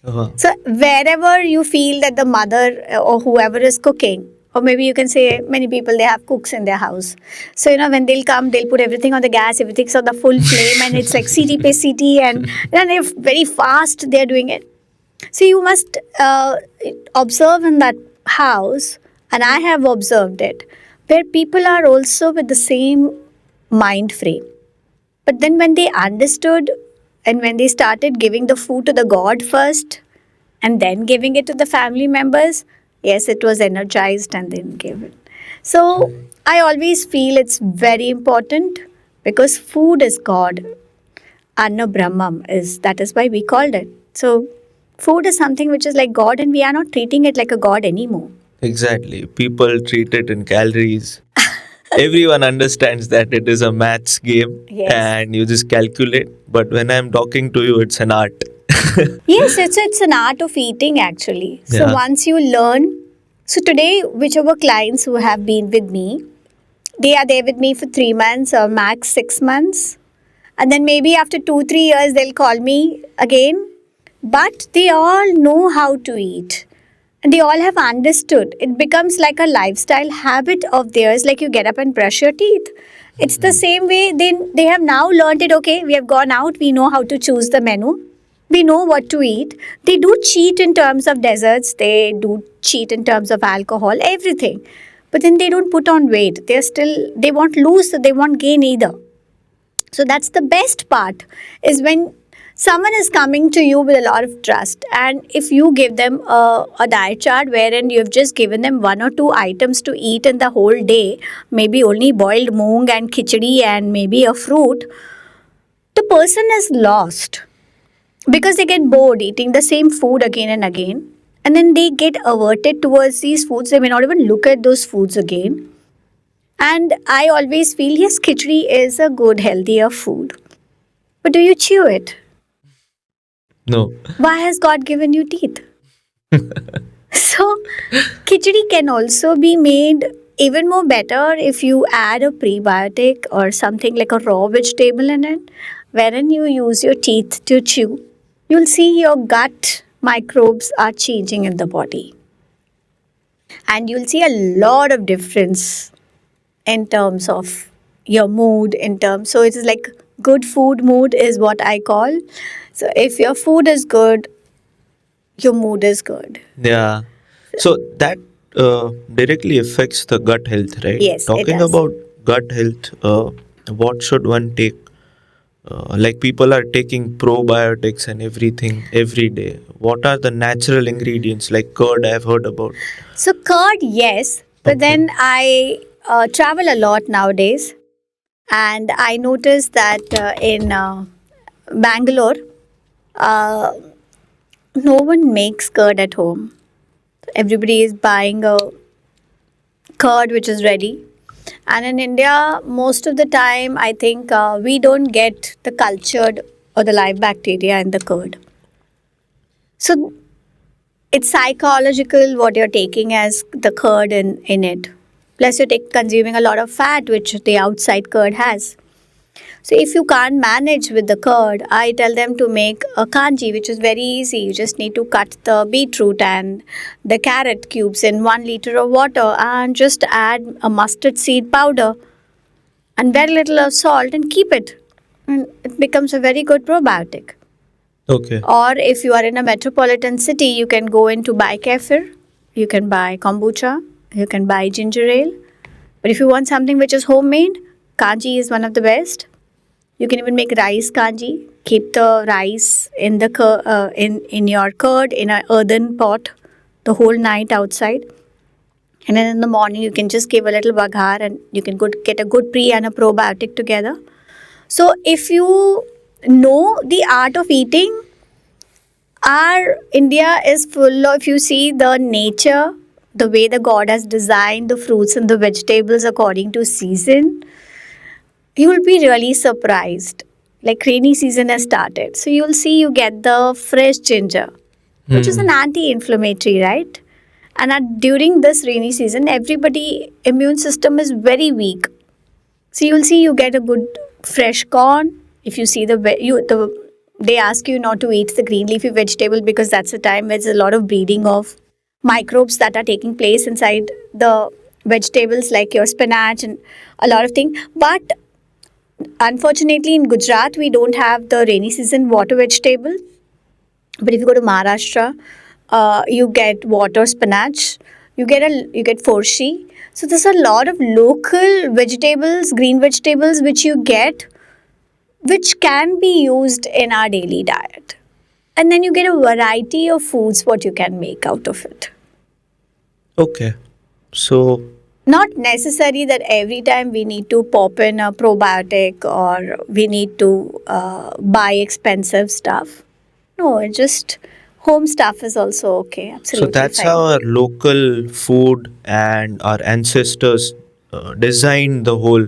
So wherever you feel that the mother or whoever is cooking, or maybe you can say many people, they have cooks in their house. So when they'll come, they'll put everything on the gas, everything's on the full flame, and it's like city pe city, and they're very fast they're doing it. So you must observe in that house, and I have observed it, where people are also with the same mind frame. But then when they understood and when they started giving the food to the god first and then giving it to the family members, yes, it was energized and then given. So I always feel it's very important because food is God. Anna Brahmam that is why we called it. So food is something which is like God, and we are not treating it like a God anymore. Exactly. People treat it in calories. Everyone understands that it is a maths game Yes. and you just calculate. But when I'm talking to you, it's an art. Yes, it's an art of eating actually. So Yeah. once you learn, so today whichever clients who have been with me, they are there with me for 3 months or max 6 months. And then maybe after 2-3 years they'll call me again. But they all know how to eat. And they all have understood. It becomes like a lifestyle habit of theirs, like you get up and brush your teeth. It's the same way they have now learned it. Okay, we have gone out, we know how to choose the menu. We know what to eat. They do cheat in terms of desserts. They do cheat in terms of alcohol, everything. But then they don't put on weight. They won't lose, they won't gain either. So that's the best part, is when someone is coming to you with a lot of trust, and if you give them a diet chart wherein you've just given them 1 or 2 items to eat in the whole day, maybe only boiled moong and khichdi and maybe a fruit, the person is lost because they get bored eating the same food again and again, and then they get averted towards these foods. They may not even look at those foods again. And I always feel, yes, khichdi is a good, healthier food. But do you chew it? No. Why has God given you teeth? So, khichdi can also be made even more better if you add a prebiotic or something like a raw vegetable in it, wherein you use your teeth to chew. You'll see your gut microbes are changing in the body. And you'll see a lot of difference in terms of your mood, so it is like good food mood is what I call. So if your food is good, your mood is good. Yeah. So that directly affects the gut health, right? Yes, it Talking does. about gut health, what should one take? Like people are taking probiotics and everything every day. What are the natural ingredients like curd I've heard about? So curd, yes, but Okay. then I travel a lot nowadays, and I noticed that in Bangalore, uh, no one makes curd at home. Everybody is buying a curd which is ready. And in India, most of the time, I think we don't get the cultured or the live bacteria in the curd. So it's psychological what you're taking as the curd in it. Plus, you're consuming a lot of fat, which the outside curd has. So if you can't manage with the curd, I tell them to make a kanji, which is very easy. You just need to cut the beetroot and the carrot cubes in 1 liter of water and just add a mustard seed powder and very little of salt and keep it. And it becomes a very good probiotic. Okay. Or if you are in a metropolitan city, you can go into buy kefir, you can buy kombucha, you can buy ginger ale. But if you want something which is homemade, kanji is one of the best. You can even make rice kanji. Keep the rice in the in your curd in an earthen pot the whole night outside, and then in the morning you can just give a little baghar and you can get a good pre and a probiotic together. So if you know the art of eating, our India is full of, if you see the nature, the way the God has designed the fruits and the vegetables according to season, you will be really surprised. Like rainy season has started. So you'll see you get the fresh ginger, which is an anti-inflammatory, right? And during this rainy season, everybody immune system is very weak. So you'll see you get a good fresh corn. If you see they ask you not to eat the green leafy vegetable because that's the time where there's a lot of breeding of microbes that are taking place inside the vegetables, like your spinach and a lot of things. But unfortunately, in Gujarat, we don't have the rainy season water vegetable. But if you go to Maharashtra, you get water spinach. You get forshi. So there's a lot of local vegetables, green vegetables, which you get, which can be used in our daily diet. And then you get a variety of foods what you can make out of it. Okay. So Not necessary that every time we need to pop in a probiotic or we need to buy expensive stuff. No, it just home stuff is also okay. Absolutely so that's fine. how our local food and our ancestors designed the whole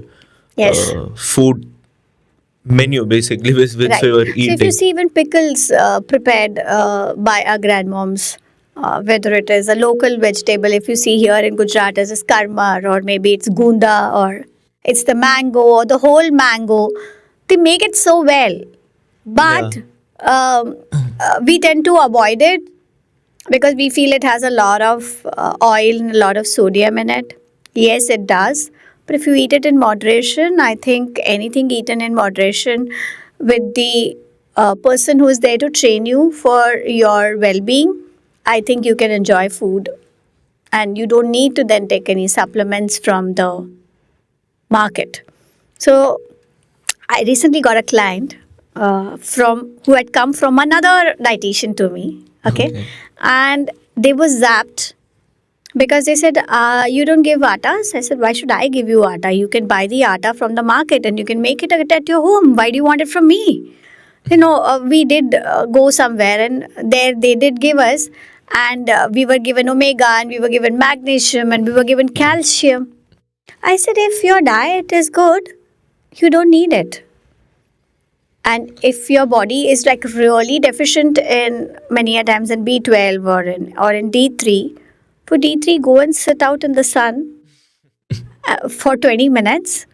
Yes. food menu basically which Right. we were So if you eating. see even pickles prepared by our grandmoms, whether it is a local vegetable, if you see here in Gujarat as is karma, or maybe it's gunda, or it's the mango or the whole mango, they make it so well. But we tend to avoid it because we feel it has a lot of oil and a lot of sodium in it. Yes, it does. But if you eat it in moderation, I think anything eaten in moderation with the person who is there to train you for your well being, I think you can enjoy food. And you don't need to then take any supplements from the market. So I recently got a client who had come from another dietitian to me. Okay. Okay. And they were zapped Because they said, you don't give atta. So I said, why should I give you atta? You can buy the atta from the market and you can make it at your home. Why do you want it from me? We did go somewhere and there they did give us, and we were given omega and we were given magnesium and we were given calcium. I said, if your diet is good, you don't need it. And if your body is like really deficient in many a times in B12 or in D3, for D3 go and sit out in the sun for 20 minutes,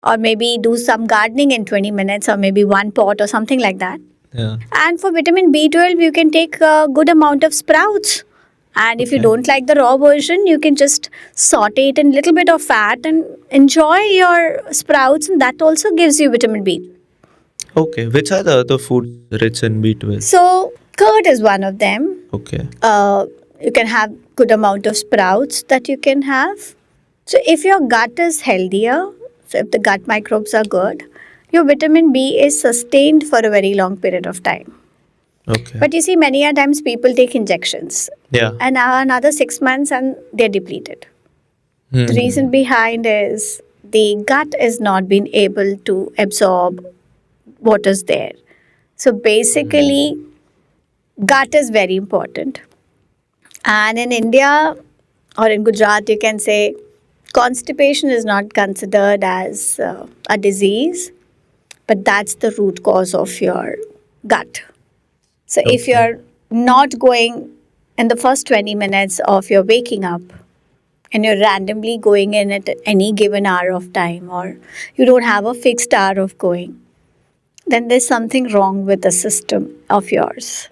or maybe do some gardening in 20 minutes, or maybe one pot or something like that. Yeah. And for vitamin B12, you can take a good amount of sprouts. And if you Okay. don't like the raw version, you can just saute it in a little bit of fat and enjoy your sprouts, and that also gives you vitamin B. Okay. Which are the other foods rich in B12? So, curd is one of them. Okay. You can have good amount of sprouts that you can have. So, if your gut is healthier, so if the gut microbes are good, your vitamin B is sustained for a very long period of time. Okay. But you see, many a times people take injections, Yeah. and now another 6 months and they're depleted. Hmm. The reason behind is the gut is not being able to absorb what is there. So basically, gut is very important. And in India or in Gujarat, you can say constipation is not considered as a disease, but that's the root cause of your gut. So if Okay. you're not going in the first 20 minutes of your waking up, and you're randomly going in at any given hour of time, or you don't have a fixed hour of going, then there's something wrong with the system of yours.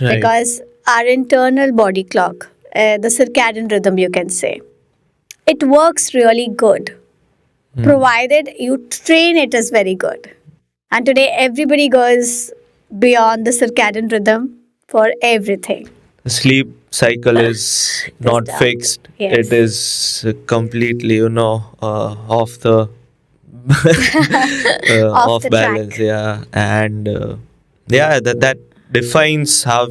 Right. Because our internal body clock, the circadian rhythm, you can say, it works really good, provided you train it is very good. And today, everybody goes beyond the circadian rhythm for everything. The sleep cycle is not Disturbed. fixed. Yes. It is completely, off the off the balance. track. Yeah, and that defines how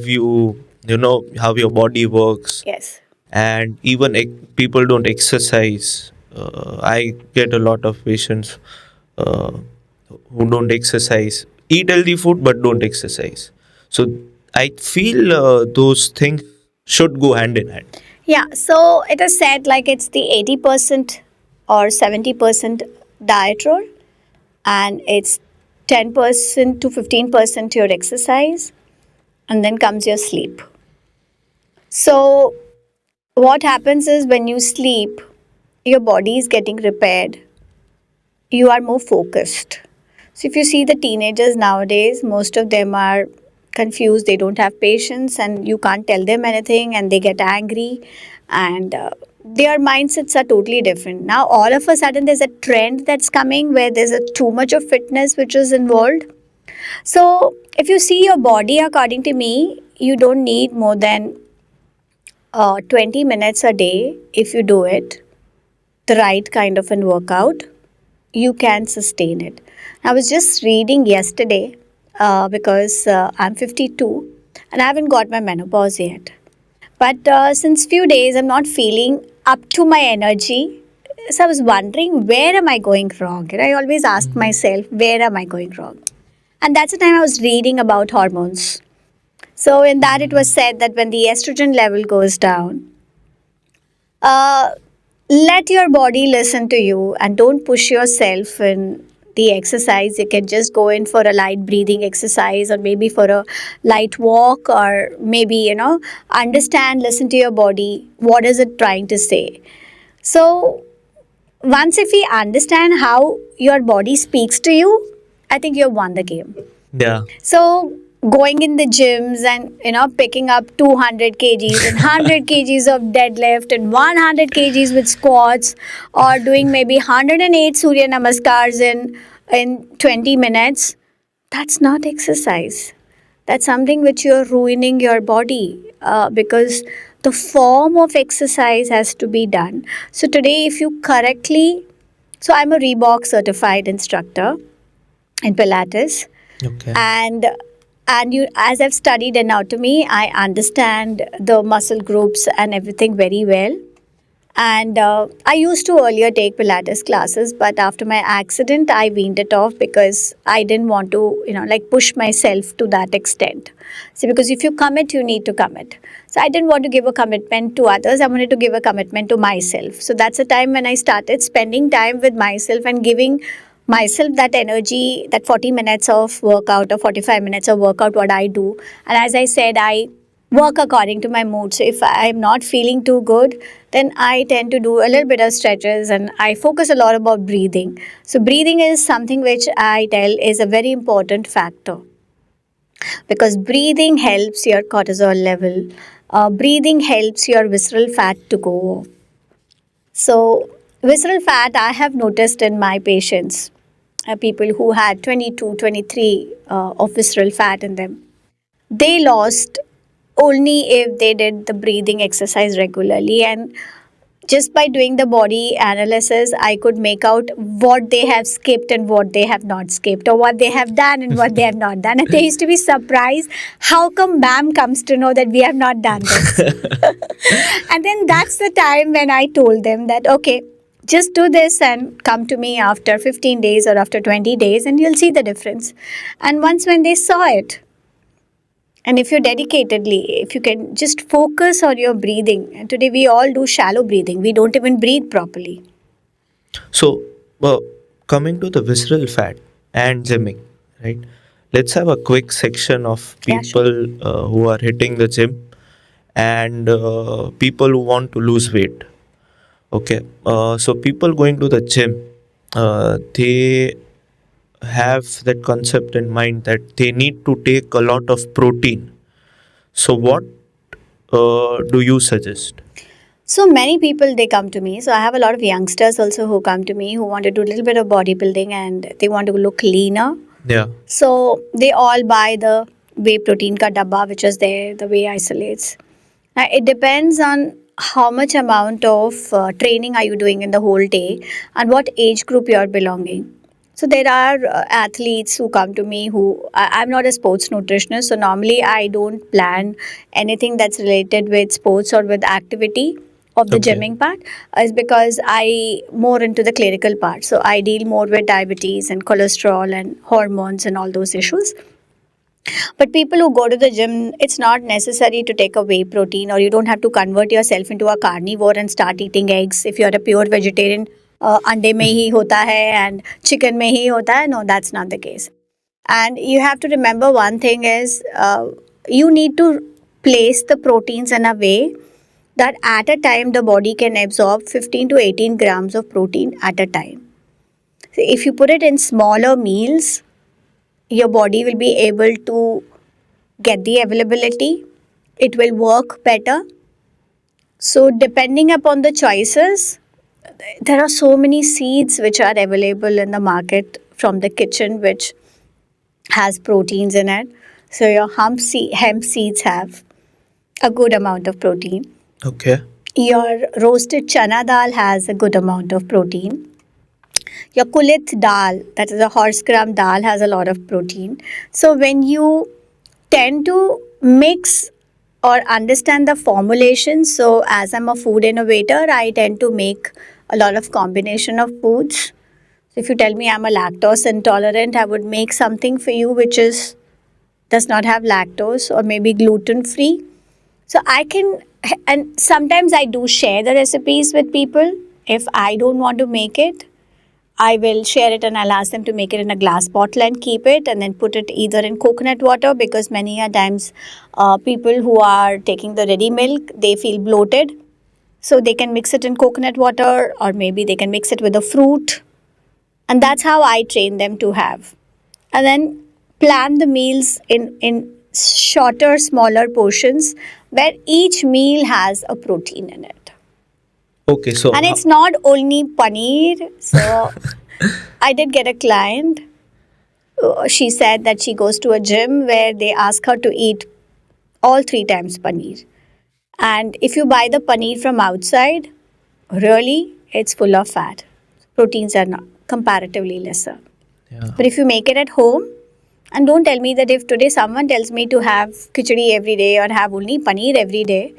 how your body works. Yes. And even people don't exercise. I get a lot of patients uh, who don't exercise, eat healthy food but don't exercise. So I feel those things should go hand in hand. Yeah, so it is said like it's the 80% or 70% diet role, and it's 10% to 15% your exercise, and then comes your sleep. So, what happens is when you sleep, your body is getting repaired, you are more focused. So, if you see the teenagers nowadays, most of them are confused, they don't have patience, and you can't tell them anything, and they get angry, and their mindsets are totally different. Now, all of a sudden, there's a trend that's coming where there's a too much of fitness which is involved. So, if you see your body, according to me, you don't need more than 20 minutes a day. If you do it, the right kind of an workout, you can sustain it. I was just reading yesterday because I'm 52 and I haven't got my menopause yet. But since few days, I'm not feeling up to my energy. So I was wondering, where am I going wrong? And I always ask myself, where am I going wrong? And that's the time I was reading about hormones. So in that, it was said that when the estrogen level goes down, let your body listen to you and don't push yourself in the exercise. You can just go in for a light breathing exercise, or maybe for a light walk, or maybe, understand, listen to your body. What is it trying to say? So once if we understand how your body speaks to you, I think you've won the game. Yeah. So going in the gyms and picking up 200 kgs and 100 kgs of deadlift and 100 kgs with squats, or doing maybe 108 surya namaskars in 20 minutes, that's not exercise. That's something which you're ruining your body, because the form of exercise has to be done. So today, if you correctly, so I'm a Reebok certified instructor in Pilates, Okay. and And as I've studied anatomy, I understand the muscle groups and everything very well. And I used to earlier take Pilates classes, but after my accident, I weaned it off because I didn't want to, like push myself to that extent. So, because if you commit, you need to commit. So, I didn't want to give a commitment to others. I wanted to give a commitment to myself. So, that's the time when I started spending time with myself and giving myself that energy, that 40 minutes of workout or 45 minutes of workout, what I do. And as I said, I work according to my mood. So if I'm not feeling too good, then I tend to do a little bit of stretches and I focus a lot about breathing. So breathing is something which I tell is a very important factor because breathing helps your cortisol level. Breathing helps your visceral fat to go off. So visceral fat I have noticed in my patients, people who had 22, 23 of visceral fat in them, they lost only if they did the breathing exercise regularly. And just by doing the body analysis, I could make out what they have skipped and what they have not skipped, or what they have done and what they have not done. And they used to be surprised, how come ma'am comes to know that we have not done this? And then that's the time when I told them that, okay, just do this and come to me after 15 days or after 20 days and you'll see the difference. And once when they saw it, and if you dedicatedly, if you can just focus on your breathing, and today we all do shallow breathing, we don't even breathe properly. So, coming to the visceral fat and gymming, right? Let's have a quick section of Yeah, people who are hitting the gym and people who want to lose weight. Okay, so people going to the gym, they have that concept in mind that they need to take a lot of protein. So, what do you suggest? So many people, they come to me. So I have a lot of youngsters also who come to me who want to do a little bit of bodybuilding and they want to look leaner. Yeah. So they all buy the whey protein ka dabba, which is there, the whey isolates. Now, it depends on how much amount of training are you doing in the whole day and what age group you are belonging. So there are athletes who come to me I'm not a sports nutritionist, so normally I don't plan anything that's related with sports or with activity of the Okay. gymming part, is because I more into the clinical part. So I deal more with diabetes and cholesterol and hormones and all those issues. But people who go to the gym, it's not necessary to take a whey protein, or you don't have to convert yourself into a carnivore and start eating eggs. If you're a pure vegetarian, अंडे में ही होता है and chicken में ही होता है. No, that's not the case. And you have to remember one thing is you need to place the proteins in a way that at a time the body can absorb 15 to 18 grams of protein at a time. So if you put it in smaller meals, your body will be able to get the availability. It will work better. So depending upon the choices, there are so many seeds which are available in the market from the kitchen which has proteins in it. So your hemp seeds have a good amount of protein. Okay. Your roasted chana dal has a good amount of protein. Your kulit dal, that is a horse gram dal, has a lot of protein. So when you tend to mix or understand the formulation, so as I'm a food innovator, I tend to make a lot of combination of foods. So if you tell me I'm a lactose intolerant, I would make something for you which does not have lactose, or maybe gluten free. So I can, and sometimes I do share the recipes with people. If I don't want to make it, I will share it and I'll ask them to make it in a glass bottle and keep it, and then put it either in coconut water, because many a times people who are taking the ready milk, they feel bloated. So they can mix it in coconut water, or maybe they can mix it with a fruit. And that's how I train them to have. And then plan the meals in shorter, smaller portions where each meal has a protein in it. Okay. So, And it's not only paneer. So I did get a client. She said that she goes to a gym where they ask her to eat all 3 times paneer. And if you buy the paneer from outside, really, it's full of fat. Proteins are not comparatively lesser. yeah. But if you make it at home, And don't tell me that if today someone tells me to have khichdi every day or have only paneer every day,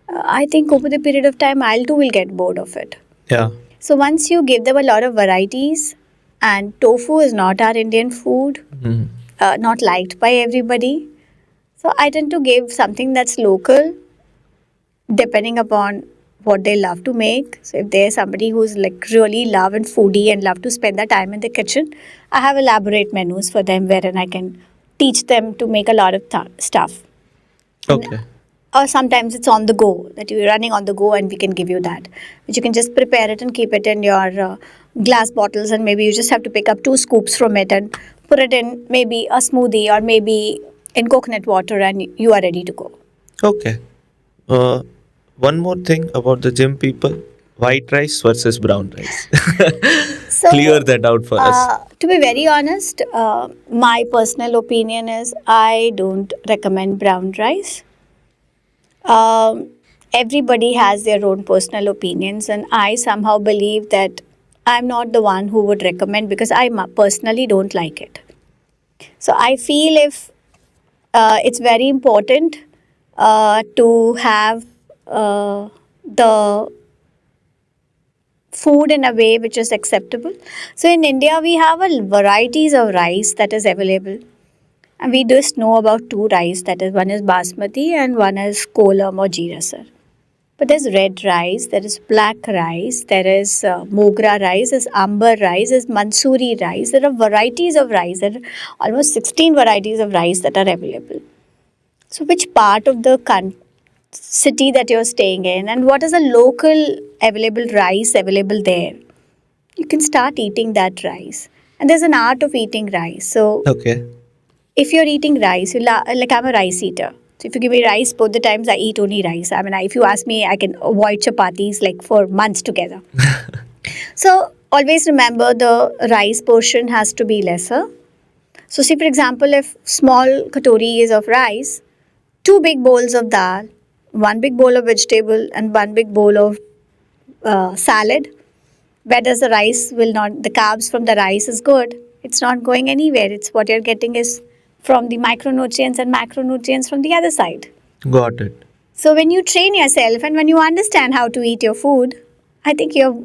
I think over the period of time, I'll too will get bored of it. Yeah. So once you give them a lot of varieties, and tofu is not our Indian food, Mm. not liked by everybody. So I tend to give something that's local, depending upon what they love to make. So if there's somebody who's like really love and foodie and love to spend their time in the kitchen, I have elaborate menus for them wherein I can teach them to make a lot of stuff. Okay. Or sometimes it's on the go, that you're running on the go and we can give you that, which you can just prepare it and keep it in your glass bottles, and maybe you just have to pick up 2 scoops from it and put it in maybe a smoothie or maybe in coconut water, and you are ready to go. Okay. Uh, One more thing about the gym people: white rice versus brown rice. So, Clear that out for us. to be very honest, my personal opinion is I don't recommend brown rice. Everybody has their own personal opinions, and I somehow believe that I'm not the one who would recommend because I personally don't like it. So I feel if it's very important to have the food in a way which is acceptable. So in India, we have a varieties of rice that is available. And we just know about 2 rice, that is one is basmati and one is kolam or jeera, sir. But there's red rice, there is black rice, there is mogra rice, there's amber rice, there's mansuri rice. There are varieties of rice. There are almost 16 varieties of rice that are available. So which part of the city that you're staying in, and what is the local available rice available there? You can start eating that rice. And there's an art of eating rice. So Okay. if you're eating rice, like I'm a rice eater. So if you give me rice, both the times I eat only rice. I mean, if you ask me, I can avoid chapatis like for months together. So always remember the rice portion has to be lesser. So see, for example, if small katori is of rice, 2 big bowls of dal, 1 big bowl of vegetable, and 1 big bowl of salad. Where does the rice will not, the carbs from the rice is good. It's not going anywhere. It's what you're getting is from the micronutrients and macronutrients from the other side. Got it. So when you train yourself and when you understand how to eat your food, I think you're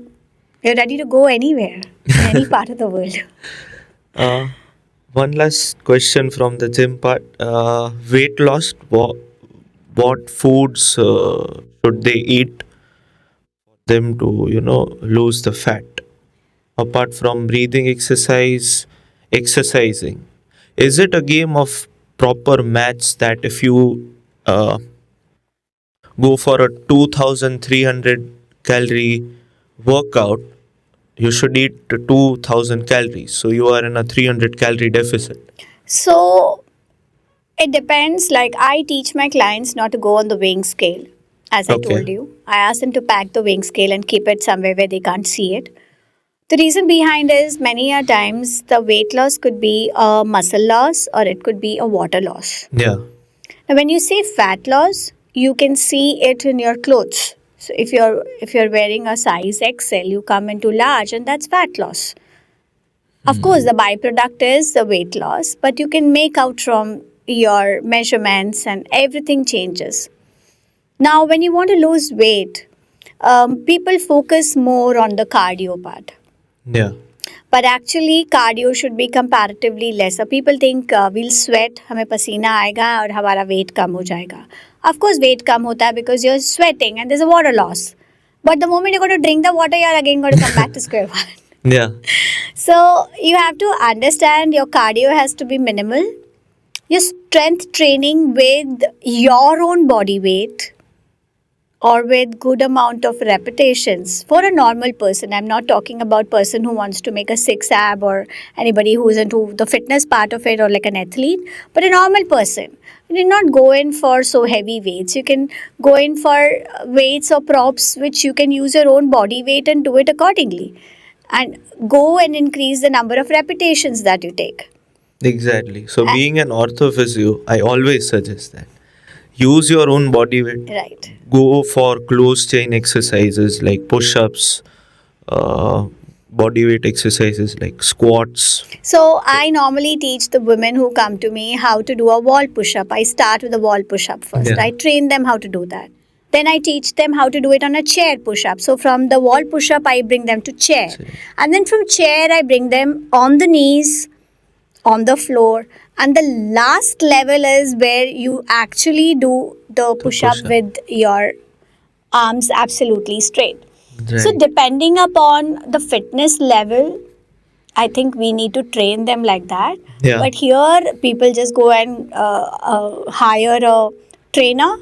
ready to go anywhere in any part of the world. Uh, One last question from the gym part. Weight loss. What foods should they eat for them to lose the fat? Apart from breathing exercising, is it a game of proper match that if you go for a 2300 calorie workout, you should eat 2000 calories, so you are in a 300 calorie deficit? So it depends. Like I teach my clients not to go on the weighing scale, as I Okay. told you. I ask them to pack the weighing scale and keep it somewhere where they can't see it. The reason behind is many a times the weight loss could be a muscle loss or it could be a water loss. Yeah. Now, when you say fat loss, you can see it in your clothes. So if you're wearing a size XL, you come into large, and that's fat loss. Of course, the byproduct is the weight loss, but you can make out from your measurements and everything changes. Now, when you want to lose weight, people focus more on the cardio part. Yeah. But actually, cardio should be comparatively lesser. People think we'll sweat, हमें पसीना आएगा और हमारा weight कम हो जाएगा. Of course, weight कम होता है because you're sweating and there's a water loss. But the moment you're going to drink the water, you're again going to come back to square one. Yeah. So you have to understand your cardio has to be minimal. Your strength training with your own body weight or with good amount of repetitions for a normal person. I'm not talking about person who wants to make a 6 ab or anybody who's into the fitness part of it or like an athlete, but a normal person. You need not go in for so heavy weights. You can go in for weights or props which you can use your own body weight and do it accordingly. And go and increase the number of repetitions that you take. Exactly. So being an orthophysio, I always suggest that use your own body weight. Right. Go for close chain exercises like push-ups, uh, body weight exercises like squats? So I normally teach the women who come to me how to do a wall push-up. I start with a wall push-up first. Yeah. I train them how to do that. Then I teach them how to do it on a chair push-up. So from the wall push-up, I bring them to chair. And then from chair, I bring them on the knees, on the floor. And the last level is where you actually do the push-up push-up. with your arms absolutely straight. Right. So depending upon the fitness level, I think we need to train them like that. Yeah. But here, people just go and hire a trainer,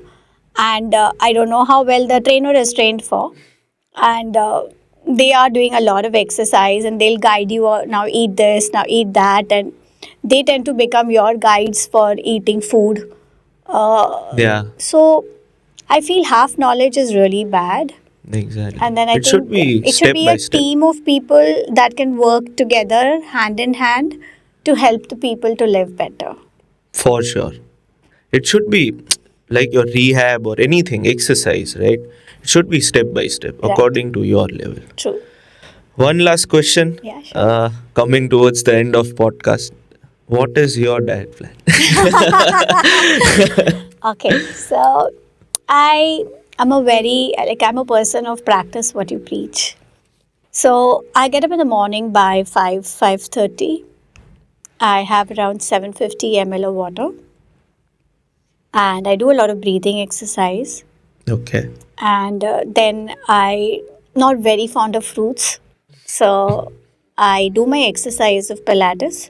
and I don't know how well the trainer is trained for. And they are doing a lot of exercise, and they'll guide you. Now eat this, now eat that, and they tend to become your guides for eating food. Yeah, So I feel half knowledge is really bad. exactly. And then I it think should be it step should be by a step. team of people that can work together hand in hand to help the people to live better. For sure. It should be like your rehab or anything, exercise, right? It should be step by step Right. according to your level. True. One last question. Yeah, sure. Coming towards the end of podcast. What is your diet plan? Okay, so I'm a person of practice what you preach. So I get up in the morning by 5:30. I have around 750 ml of water, and I do a lot of breathing exercise. Okay. And then I not very fond of fruits, so I do my exercise of Pilates,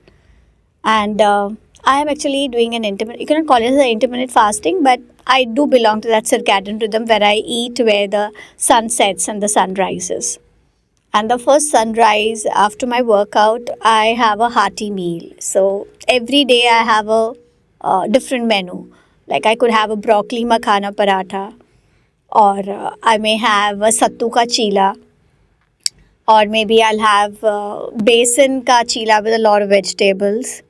and I am actually doing an intermittent. You cannot call it as an intermittent fasting, but I do belong to that circadian rhythm where I eat where the sun sets and the sun rises. And the first sunrise after my workout, I have a hearty meal. So every day I have a different menu. Like I could have a broccoli makhana paratha, or I may have a sattu ka chila, or maybe I'll have besan ka chila with a lot of vegetables.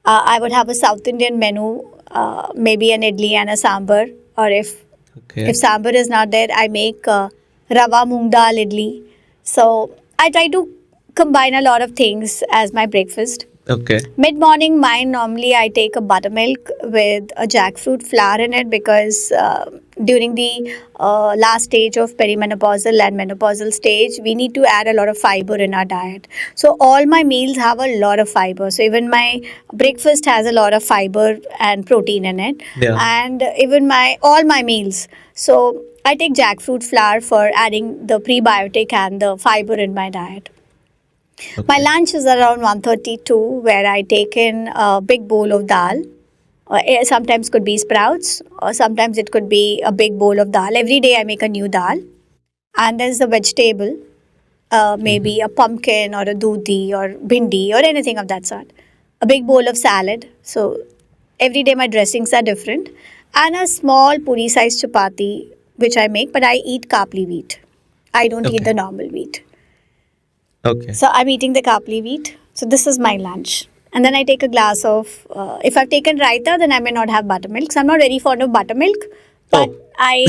I would have a South Indian menu, maybe an idli and a sambar, or Okay. if sambar is not there, I make rava moong dal idli. So I try to combine a lot of things as my breakfast. Okay. Mid morning, mine normally I take a buttermilk with a jackfruit flour in it because during the last stage of perimenopausal and menopausal stage, we need to add a lot of fiber in our diet. So all my meals have a lot of fiber. So even my breakfast has a lot of fiber and protein in it, Yeah. and even all my meals. So I take jackfruit flour for adding the prebiotic and the fiber in my diet. Okay. My lunch is around 1:32, where I take in a big bowl of dal. Sometimes could be sprouts, or sometimes it could be a big bowl of dal. Every day I make a new dal. And there's the vegetable, maybe a pumpkin or a dudi or bhindi or anything of that sort. A big bowl of salad. So every day my dressings are different. And a small puri sized chapati, which I make, but I eat kapli wheat. I don't eat Okay. the normal wheat. Okay. So I'm eating the kapli wheat. So this is my lunch. And then I take a glass of, if I've taken raita, then I may not have buttermilk. So I'm not very fond of buttermilk. But Oh. I,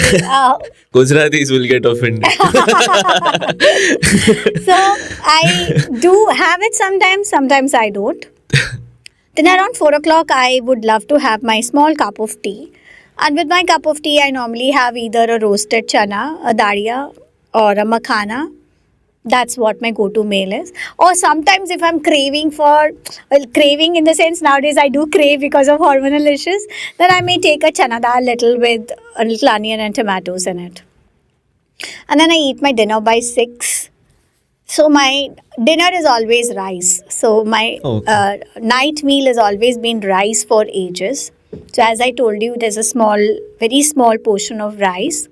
Gujaratis will get offended. so I do have it sometimes I don't. Then around 4 o'clock, I would love to have my small cup of tea. And with my cup of tea, I normally have either a roasted chana, a dalia, or a makhana. That's what my go-to meal is. Or sometimes if I'm craving in the sense nowadays I do crave because of hormonal issues, then I may take a chana dal little with a little onion and tomatoes in it. And then I eat my dinner by 6. So my dinner is always rice. So my Okay. night meal has always been rice for ages. So as I told you, there's a very small portion of rice.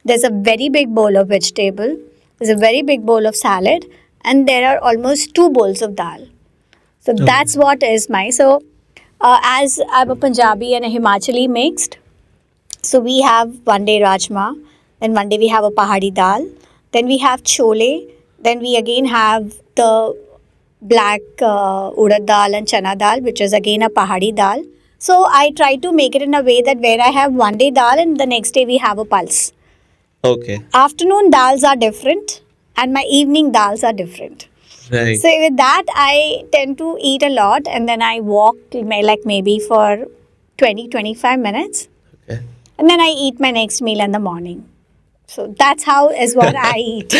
There's a very big bowl of vegetable. There's a very big bowl of salad. And there are almost 2 bowls of dal. So that's what is my. So as I'm a Punjabi and a Himachali mixed, so we have one day rajma, then one day we have a pahadi dal, then we have chole, then we again have the black urad dal and chana dal, which is again a pahadi dal. So I try to make it in a way that where I have one day dal and the next day we have a pulse. Okay. Afternoon dals are different. and my evening dals are different. Right. So with that, I tend to eat a lot, and then I walk like maybe for 20-25 minutes, Okay. and then I eat my next meal in the morning. So that's how is what I eat.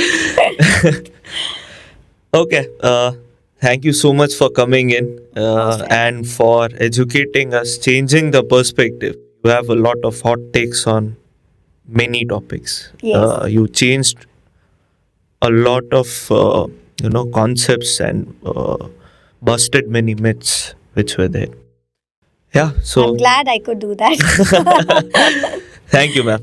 Okay. Thank you so much for coming in Okay. and for educating us, changing the perspective. You have a lot of hot takes on many topics. Yes. You changed a lot of concepts and busted many myths which were there. Yeah. So I'm glad I could do that. thank you, ma'am.